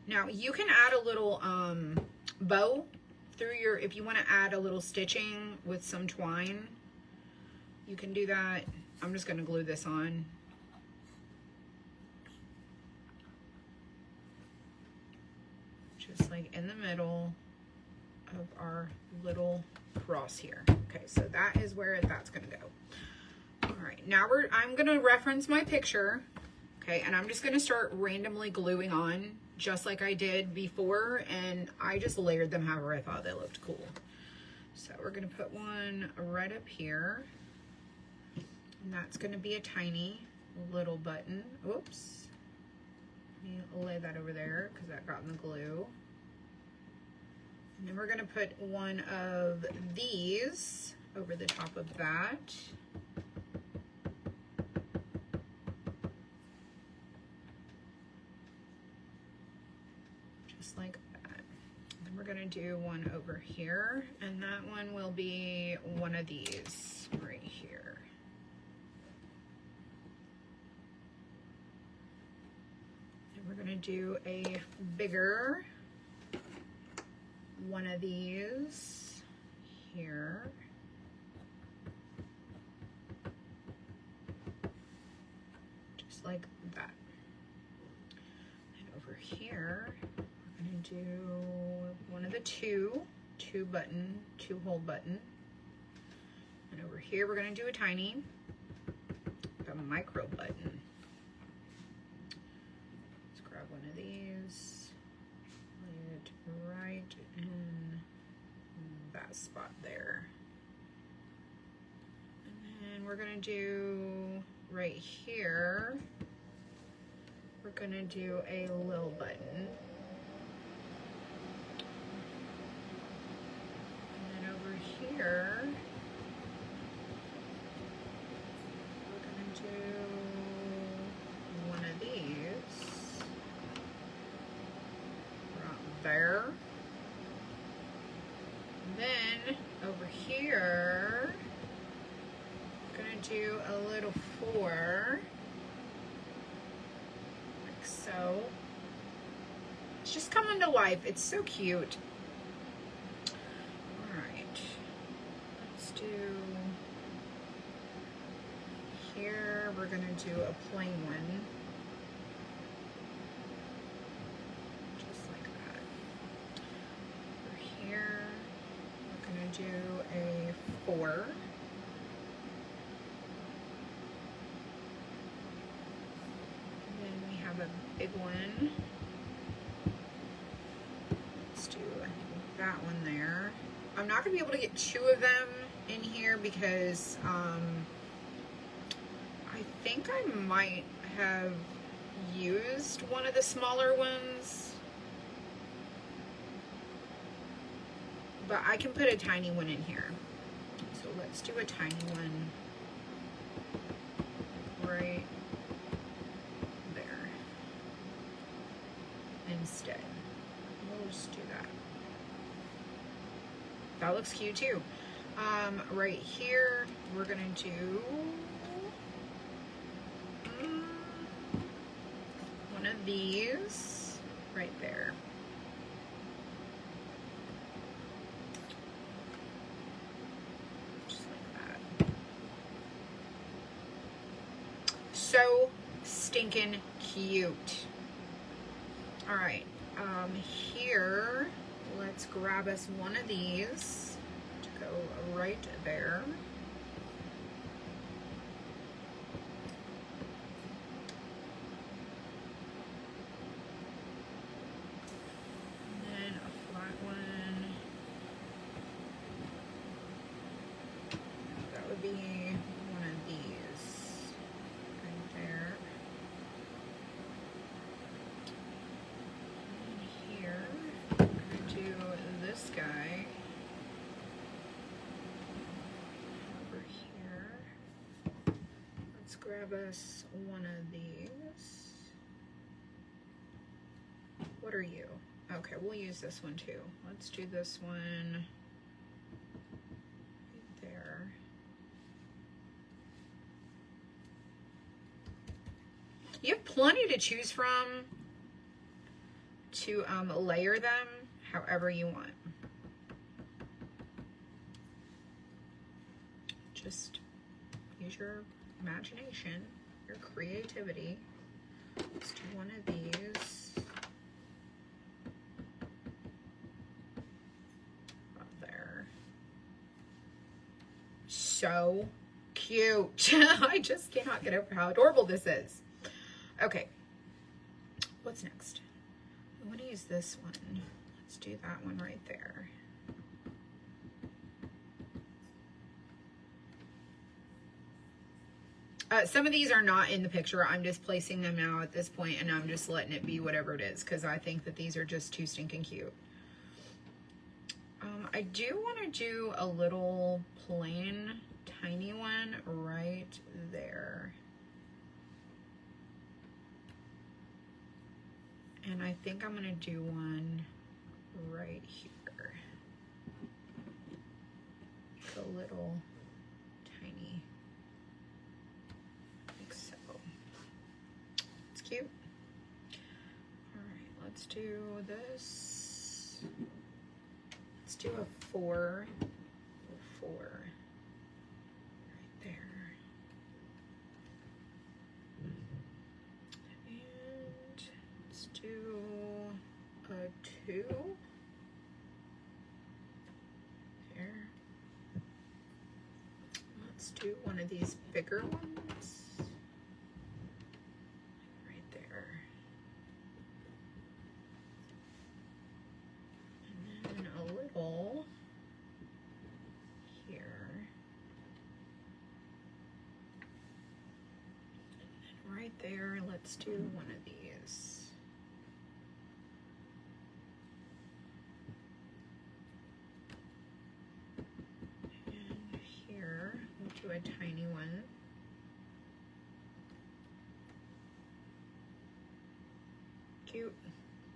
Now you can add a little bow through your, if you want to add a little stitching with some twine, you can do that. I'm just going to glue this on. Just like in the middle of our little cross here. Okay, so that is where that's going to go. All right, now I'm going to reference my picture. Okay, and I'm just going to start randomly gluing on just like I did before, and I just layered them however I thought they looked cool. So we're going to put one right up here, and that's going to be a tiny little button. Oops. Let me lay that over there because that got in the glue. And then we're going to put one of these over the top of that. Just like that. And then we're going to do one over here, and that one will be one of these right here. And we're going to do a bigger one of these here. Just like that. And over here, we're going to do one of the two hole button. And over here, we're going to do a tiny, a micro button. Let's grab one of these, lay it right in that spot there. And then we're going to do right here, we're going to do a little button. And then over here, there. And then over here, I'm gonna do a little 4, like so. It's just coming to life. It's so cute. All right, let's do here. We're gonna do a plain one. Here, we're going to do a 4. And then we have a big one. Let's do that one there. I'm not going to be able to get 2 of them in here because I think I might have used one of the smaller ones. But I can put a tiny one in here. So let's do a tiny one right there instead. We'll just do that. That looks cute too. Right here, we're gonna do one of these right there. So stinking cute. All right, here, let's grab us one of these to go right there. And then a flat one. That would be one of these. There. And here, I'm going to do this guy over here. Let's grab us one of these. What are you? Okay, we'll use this one too. Let's do this one right there. You have plenty to choose from to layer them however you want. Just use your imagination, your creativity. Let's do one of these. Up there. So cute. I just cannot get over how adorable this is. Okay, what's next? I want to use this one. Let's do that one right there. Some of these are not in the picture. I'm just placing them now at this point, and I'm just letting it be whatever it is because I think that these are just too stinking cute. I do want to do a little plain tiny one right there. And I think I'm gonna do one right here. A little tiny, like so. It's cute. All right, let's do this. Let's do a 4, right there. And let's do a 2 there. Let's do one of these bigger ones right there. And then a little here. And then right there, let's do one of these. And here, we'll do a tiny one. Cute.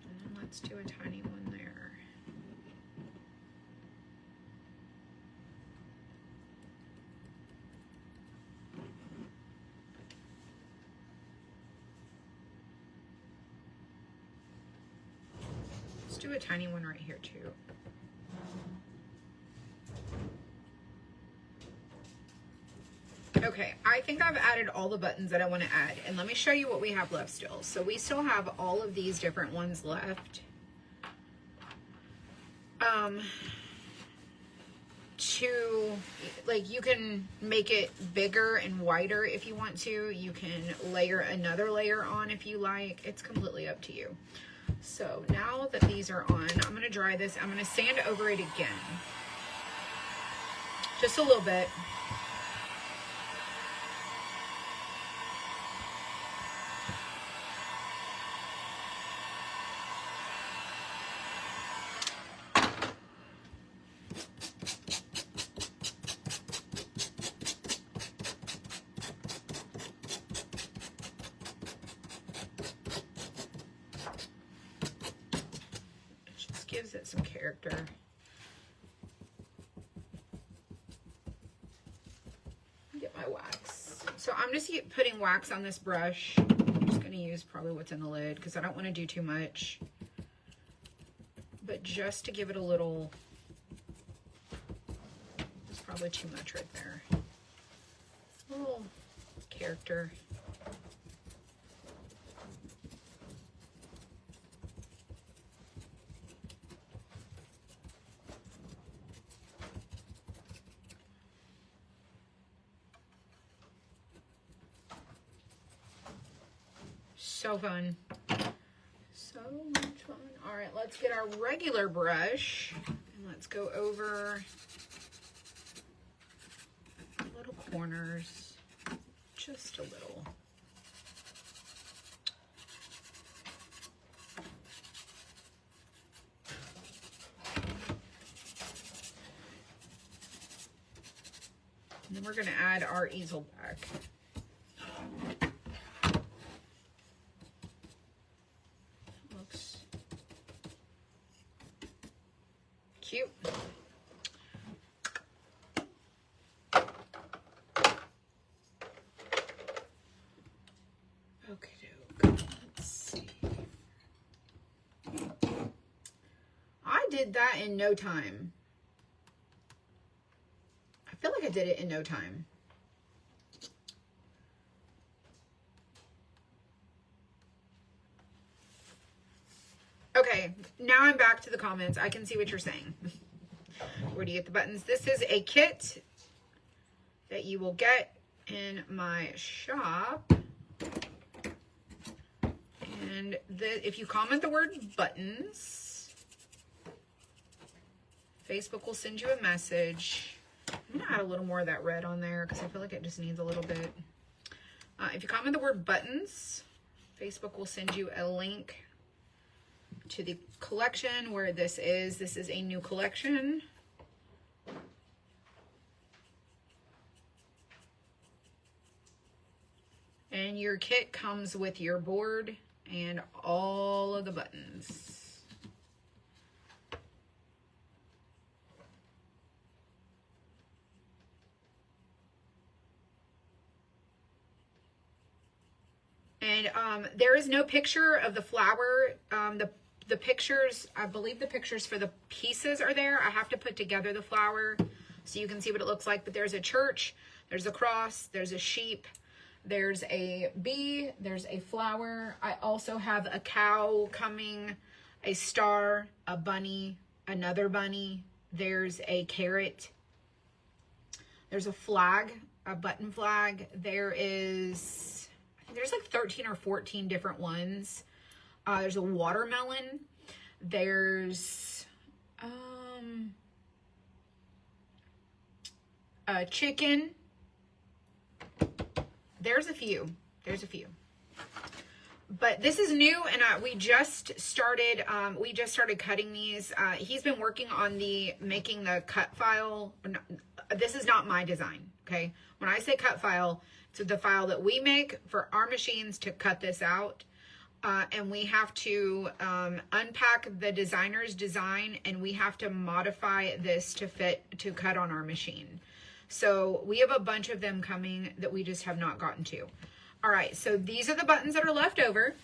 And then let's do a tiny one there. do a tiny one right here too. Okay, I think I've added all the buttons that I want to add, and let me show you what we have left still. So we still have all of these different ones left. Like, you can make it bigger and wider if you want to. You can layer another layer on if you like. It's completely up to you. So now that these are on, I'm going to dry this. I'm going to sand over it again. Just a little bit. Gives it some character. Get my wax. So I'm just putting wax on this brush. I'm just going to use probably what's in the lid because I don't want to do too much. But just to give it a little, it's probably too much right there. A little character. So fun. So much fun. All right, let's get our regular brush and let's go over little corners, just a little. And then we're going to add our easel back. Cute. Okay, let's see. I did that in no time. I feel like I did it in no time. Okay, now I'm back to the comments. I can see what you're saying. Where do you get the buttons? This is a kit that you will get in my shop. And if you comment the word buttons, Facebook will send you a message. I'm going to add a little more of that red on there because I feel like it just needs a little bit. If you comment the word buttons, Facebook will send you a link to the collection where this is. This is a new collection. And your kit comes with your board and all of the buttons. And there is no picture of the flower. The pictures, I believe the pictures for the pieces are there. I have to put together the flower so you can see what it looks like. But there's a church, there's a cross, there's a sheep, there's a bee, there's a flower. I also have a cow coming, a star, a bunny, another bunny. There's a carrot. There's a flag, a button flag. There's like 13 or 14 different ones. There's a watermelon. There's a chicken. There's a few. But this is new, and we just started cutting these. He's been working on making the cut file. This is not my design, okay? When I say cut file, it's the file that we make for our machines to cut this out. And we have to unpack the designer's design, and we have to modify this to fit to cut on our machine. So we have a bunch of them coming that we just have not gotten to. All right, so these are the buttons that are left over.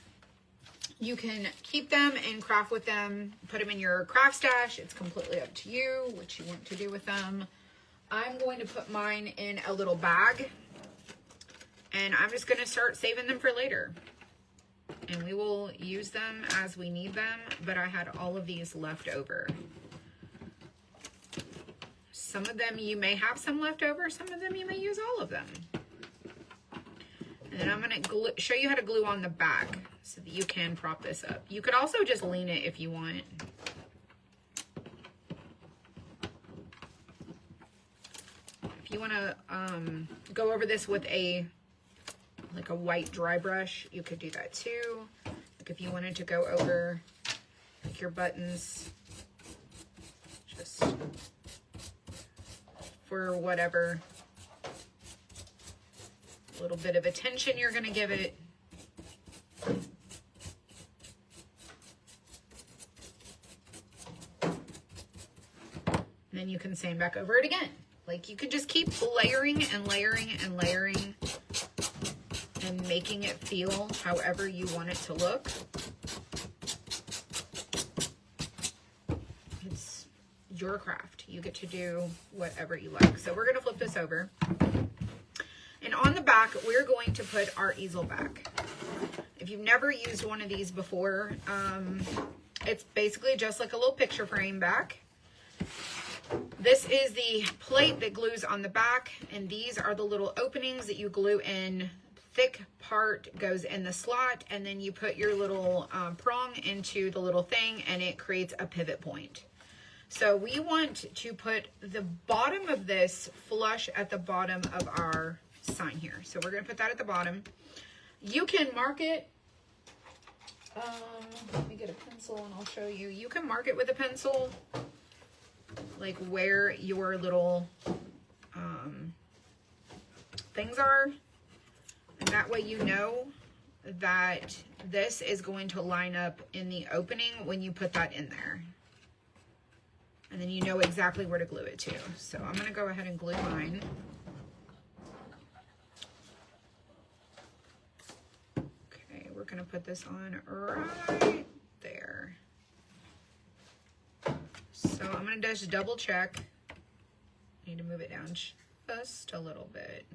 You can keep them and craft with them, put them in your craft stash. It's completely up to you what you want to do with them. I'm going to put mine in a little bag, and I'm just going to start saving them for later. And we will use them as we need them, but I had all of these left over. Some of them you may have some left over, some of them you may use all of them. And then I'm going to show you how to glue on the back so that you can prop this up. You could also just lean it if you want. If you want to go over this with like a white dry brush, you could do that too. Like if you wanted to go over like your buttons, just for whatever little bit of attention you're going to give it. And then you can sand back over it again. Like you could just keep layering and layering and layering and making it feel however you want it to look. It's your craft. You get to do whatever you like. So we're going to flip this over. And on the back, we're going to put our easel back. If you've never used one of these before, it's basically just like a little picture frame back. This is the plate that glues on the back, and these are the little openings that you glue in. Thick part goes in the slot, and then you put your little prong into the little thing, and it creates a pivot point. So we want to put the bottom of this flush at the bottom of our sign here. So we're going to put that at the bottom. You can mark it. Let me get a pencil and I'll show you. You can mark it with a pencil, like where your little things are. And that way you know that this is going to line up in the opening when you put that in there. And then you know exactly where to glue it to. So I'm going to go ahead and glue mine. Okay, we're going to put this on right there. So I'm going to just double check. I need to move it down just a little bit.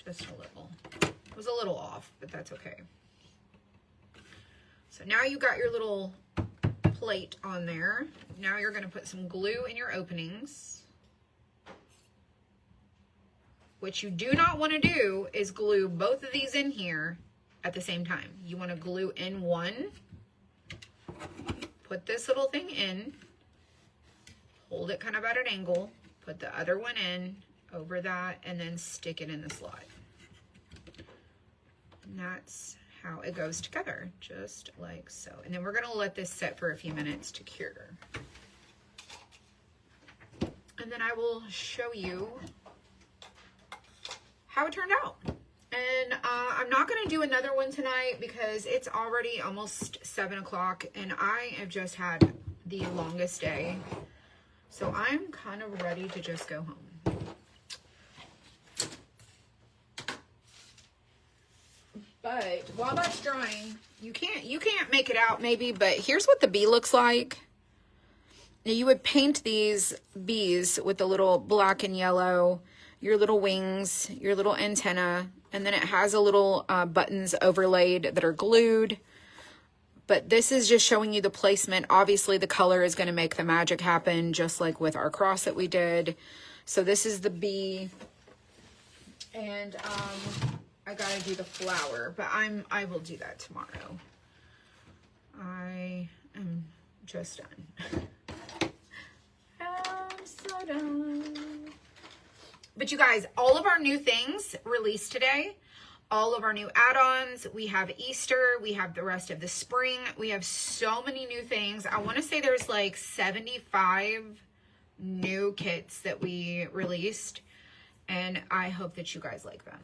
Just a little. It was a little off, but that's okay. So now you got your little plate on there. Now you're going to put some glue in your openings. What you do not want to do is glue both of these in here at the same time. You want to glue in one, put this little thing in, hold it kind of at an angle, put the other one in over that, and then stick it in the slot. And that's how it goes together, just like so. And then we're going to let this set for a few minutes to cure. And then I will show you how it turned out. And I'm not going to do another one tonight because it's already almost 7 o'clock and I have just had the longest day. So I'm kind of ready to just go home. But while that's drying, you can't make it out maybe, but here's what the bee looks like. Now you would paint these bees with the little black and yellow, your little wings, your little antenna, and then it has a little buttons overlaid that are glued. But this is just showing you the placement. Obviously the color is going to make the magic happen, just like with our cross that we did. So this is the bee, and I gotta do the flower, but I will do that tomorrow. I am just done. I'm so done. But you guys, all of our new things released today. All of our new add-ons. We have Easter. We have the rest of the spring. We have so many new things. I want to say there's like 75 new kits that we released, and I hope that you guys like them.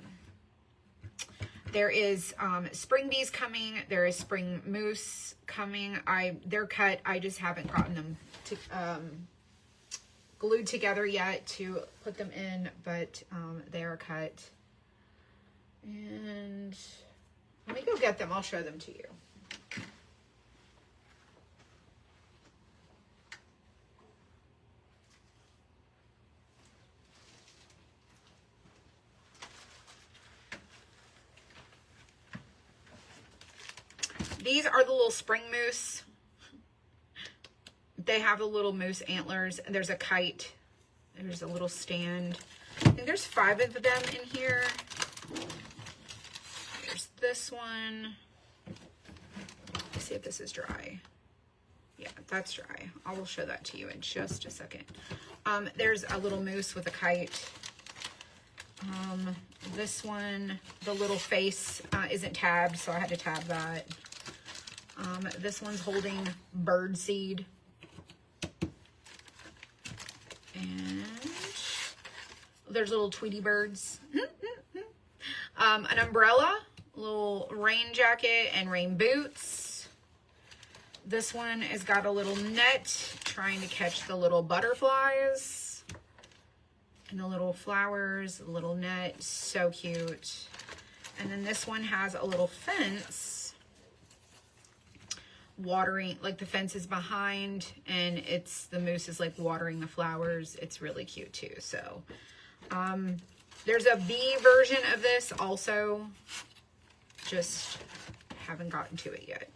There is spring bees coming. There is spring moose coming. They're cut. I just haven't gotten them to glued together yet to put them in, but they are cut. And Let me go get them. I'll show them to you. These are the little spring moose. They have the little moose antlers. There's a kite. There's a little stand. I think there's 5 of them in here. There's this one. Let's see if this is dry. Yeah, that's dry. I will show that to you in just a second. There's a little moose with a kite. This one, the little face isn't tabbed, so I had to tab that. This one's holding bird seed. And there's little Tweety birds. An umbrella, little rain jacket and rain boots. This one has got a little net trying to catch the little butterflies. And the little flowers, the little net, so cute. And then this one has a little fence. Watering, like the fence is behind and the moose is like watering the flowers. It's really cute too. So there's a bee version of this also, just haven't gotten to it yet.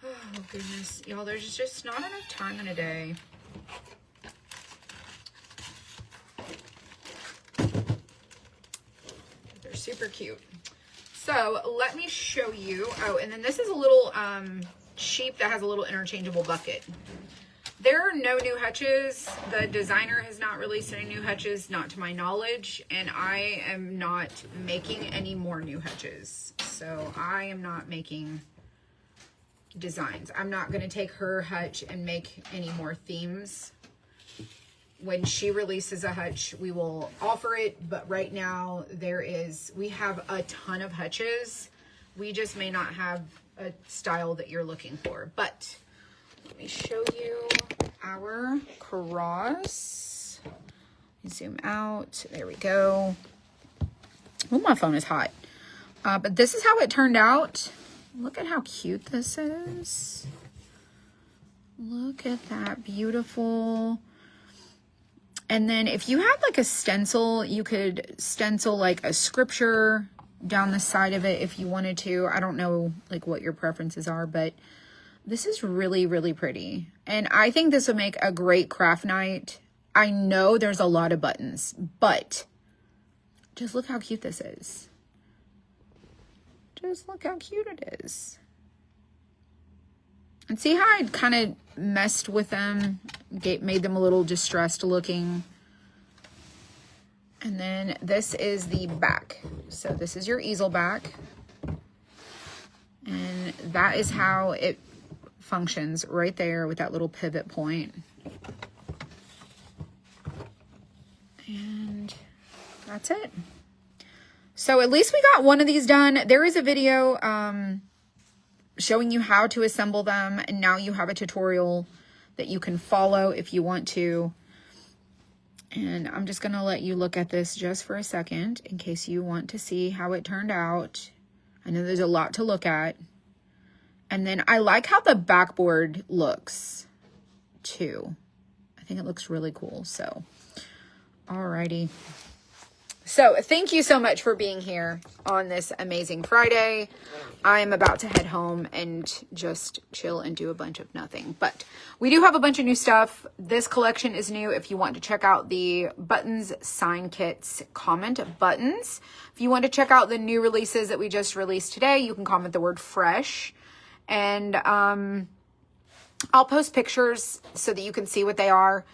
Oh goodness, y'all, there's just not enough time in a day. They're super cute. So let me show you. Oh, and then this is a little sheep that has a little interchangeable bucket. There are no new hutches. The designer has not released any new hutches, not to my knowledge, and I am not making any more new hutches. So I am not making designs. I'm not going to take her hutch and make any more themes. When she releases a hutch, we will offer it, but right now we have a ton of hutches. We just may not have a style that you're looking for, but let me show you our cross. Zoom out. There we go. Oh, my phone is hot. But this is how it turned out. Look at how cute this is. Look at that, beautiful. And then if you had like a stencil, you could stencil like a scripture down the side of it if you wanted to. I don't know like what your preferences are, but this is really, really pretty. And I think this would make a great craft night. I know there's a lot of buttons, but just look how cute this is. Just look how cute it is. And see how I kind of messed with them, made them a little distressed looking. And then this is the back. So this is your easel back. And that is how it functions right there with that little pivot point. And that's it. So at least we got one of these done. There is a video showing you how to assemble them, and now you have a tutorial that you can follow if you want to. And I'm just going to let you look at this just for a second in case you want to see how it turned out. I know there's a lot to look at. And then I like how the backboard looks too. I think it looks really cool. So, alrighty. So thank you so much for being here on this amazing Friday. I'm about to head home and just chill and do a bunch of nothing. But we do have a bunch of new stuff. This collection is new. If you want to check out the buttons, sign kits, comment buttons. If you want to check out the new releases that we just released today, you can comment the word fresh. And I'll post pictures so that you can see what they are.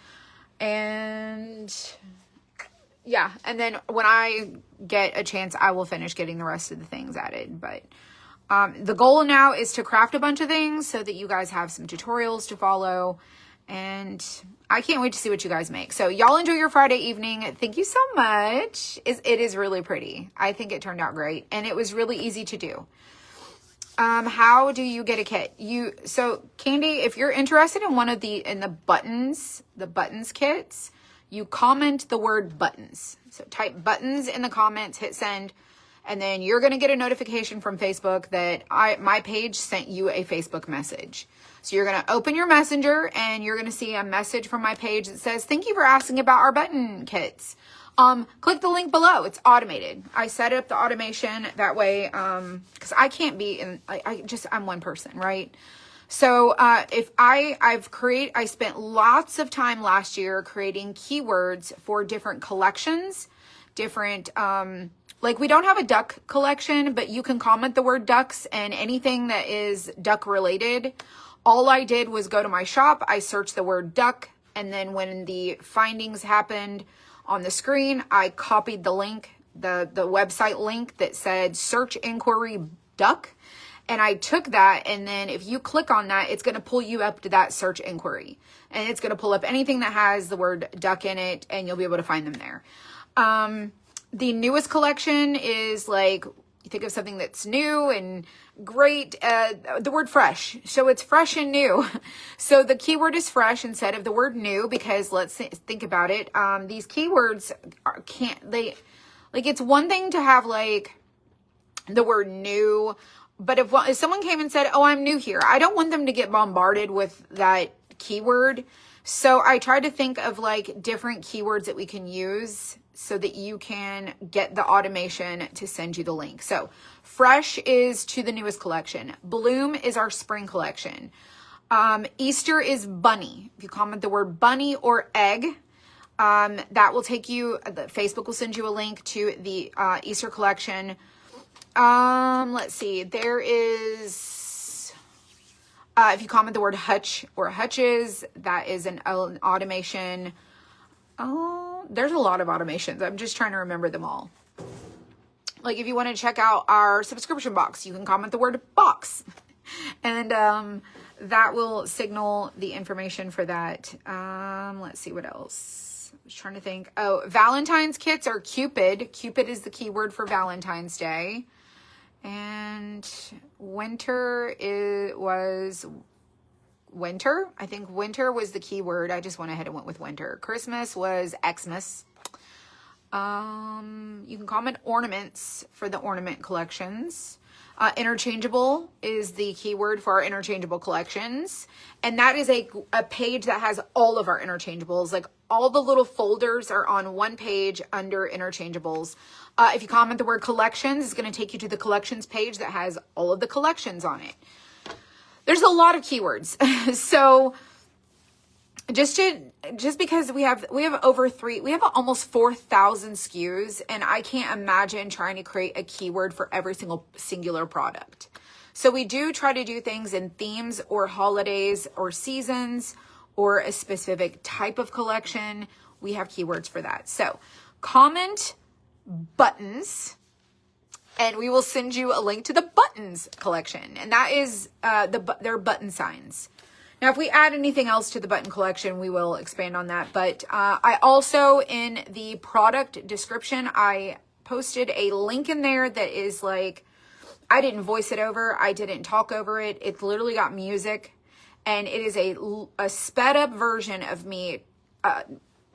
And yeah, and then when I get a chance, I will finish getting the rest of the things added. But the goal now is to craft a bunch of things so that you guys have some tutorials to follow. And I can't wait to see what you guys make. So y'all enjoy your Friday evening. Thank you so much. It is really pretty. I think it turned out great. And it was really easy to do. How do you get a kit? So Candy, if you're interested in the buttons kits, you comment the word buttons. So type buttons in the comments, hit send, And then you're going to get a notification from Facebook that my page sent you a Facebook message. So you're going to open your messenger and you're going to see a message from my page that says, thank you for asking about our button kits. Click the link below. It's automated. I set up the automation that way. Cause I can't be I'm one person, right? So, I spent lots of time last year creating keywords for different collections, different, like we don't have a duck collection, but you can comment the word ducks and anything that is duck related. All I did was go to my shop. I searched the word duck. And then when the findings happened on the screen, I copied the link, the website link that said search inquiry duck. And I took that. And then if you click on that, it's going to pull you up to that search inquiry, and it's going to pull up anything that has the word duck in it, and you'll be able to find them there. The newest collection is like, you think of something that's new and great, the word fresh. So it's fresh and new. So the keyword is fresh instead of the word new, because let's think about it. These keywords it's one thing to have like the word new, but if someone came and said, oh, I'm new here, I don't want them to get bombarded with that keyword. So I tried to think of like different keywords that we can use so that you can get the automation to send you the link. So fresh is to the newest collection. Bloom is our spring collection. Easter is bunny. If you comment the word bunny or egg, that will take you, Facebook will send you a link to the Easter collection. Let's see, there is, if you comment the word hutch or hutches, that is an automation. Oh, there's a lot of automations. I'm just trying to remember them all. Like if you want to check out our subscription box, you can comment the word box and, that will signal the information for that. Let's see what else. I was trying to think. Oh, Valentine's kits are Cupid. Cupid is the keyword for Valentine's Day. And winter was winter. I think winter was the keyword. I just went ahead and went with winter. Christmas was Xmas. You can comment ornaments for the ornament collections. Interchangeable is the keyword for our interchangeable collections. And that is a page that has all of our interchangeables. Like all the little folders are on one page under interchangeables. If you comment the word collections, it's going to take you to the collections page that has all of the collections on it. There's a lot of keywords. So just because we have almost 4,000 SKUs, and I can't imagine trying to create a keyword for every singular product. So we do try to do things in themes or holidays or seasons or a specific type of collection. We have keywords for that. So comment buttons and we will send you a link to the buttons collection. And that is their button signs. Now, if we add anything else to the button collection, we will expand on that. But I also, in the product description, I posted a link in there that is like, I didn't voice it over. I didn't talk over it. It's literally got music. And it is a sped up version of me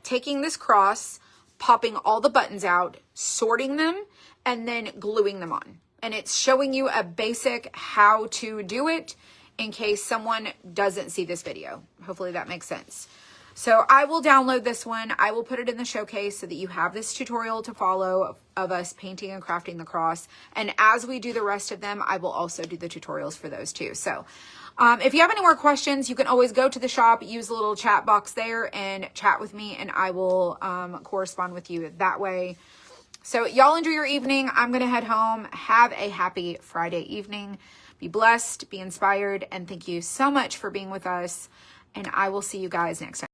taking this cross, popping all the buttons out, sorting them, and then gluing them on. And it's showing you a basic how to do it in case someone doesn't see this video. Hopefully that makes sense. So I will download this one. I will put it in the showcase so that you have this tutorial to follow of us painting and crafting the cross. And as we do the rest of them, I will also do the tutorials for those too. So if you have any more questions, you can always go to the shop, use the little chat box there and chat with me, and I will correspond with you that way. So y'all enjoy your evening. I'm going to head home. Have a happy Friday evening. Be blessed, be inspired, and thank you so much for being with us. And I will see you guys next time.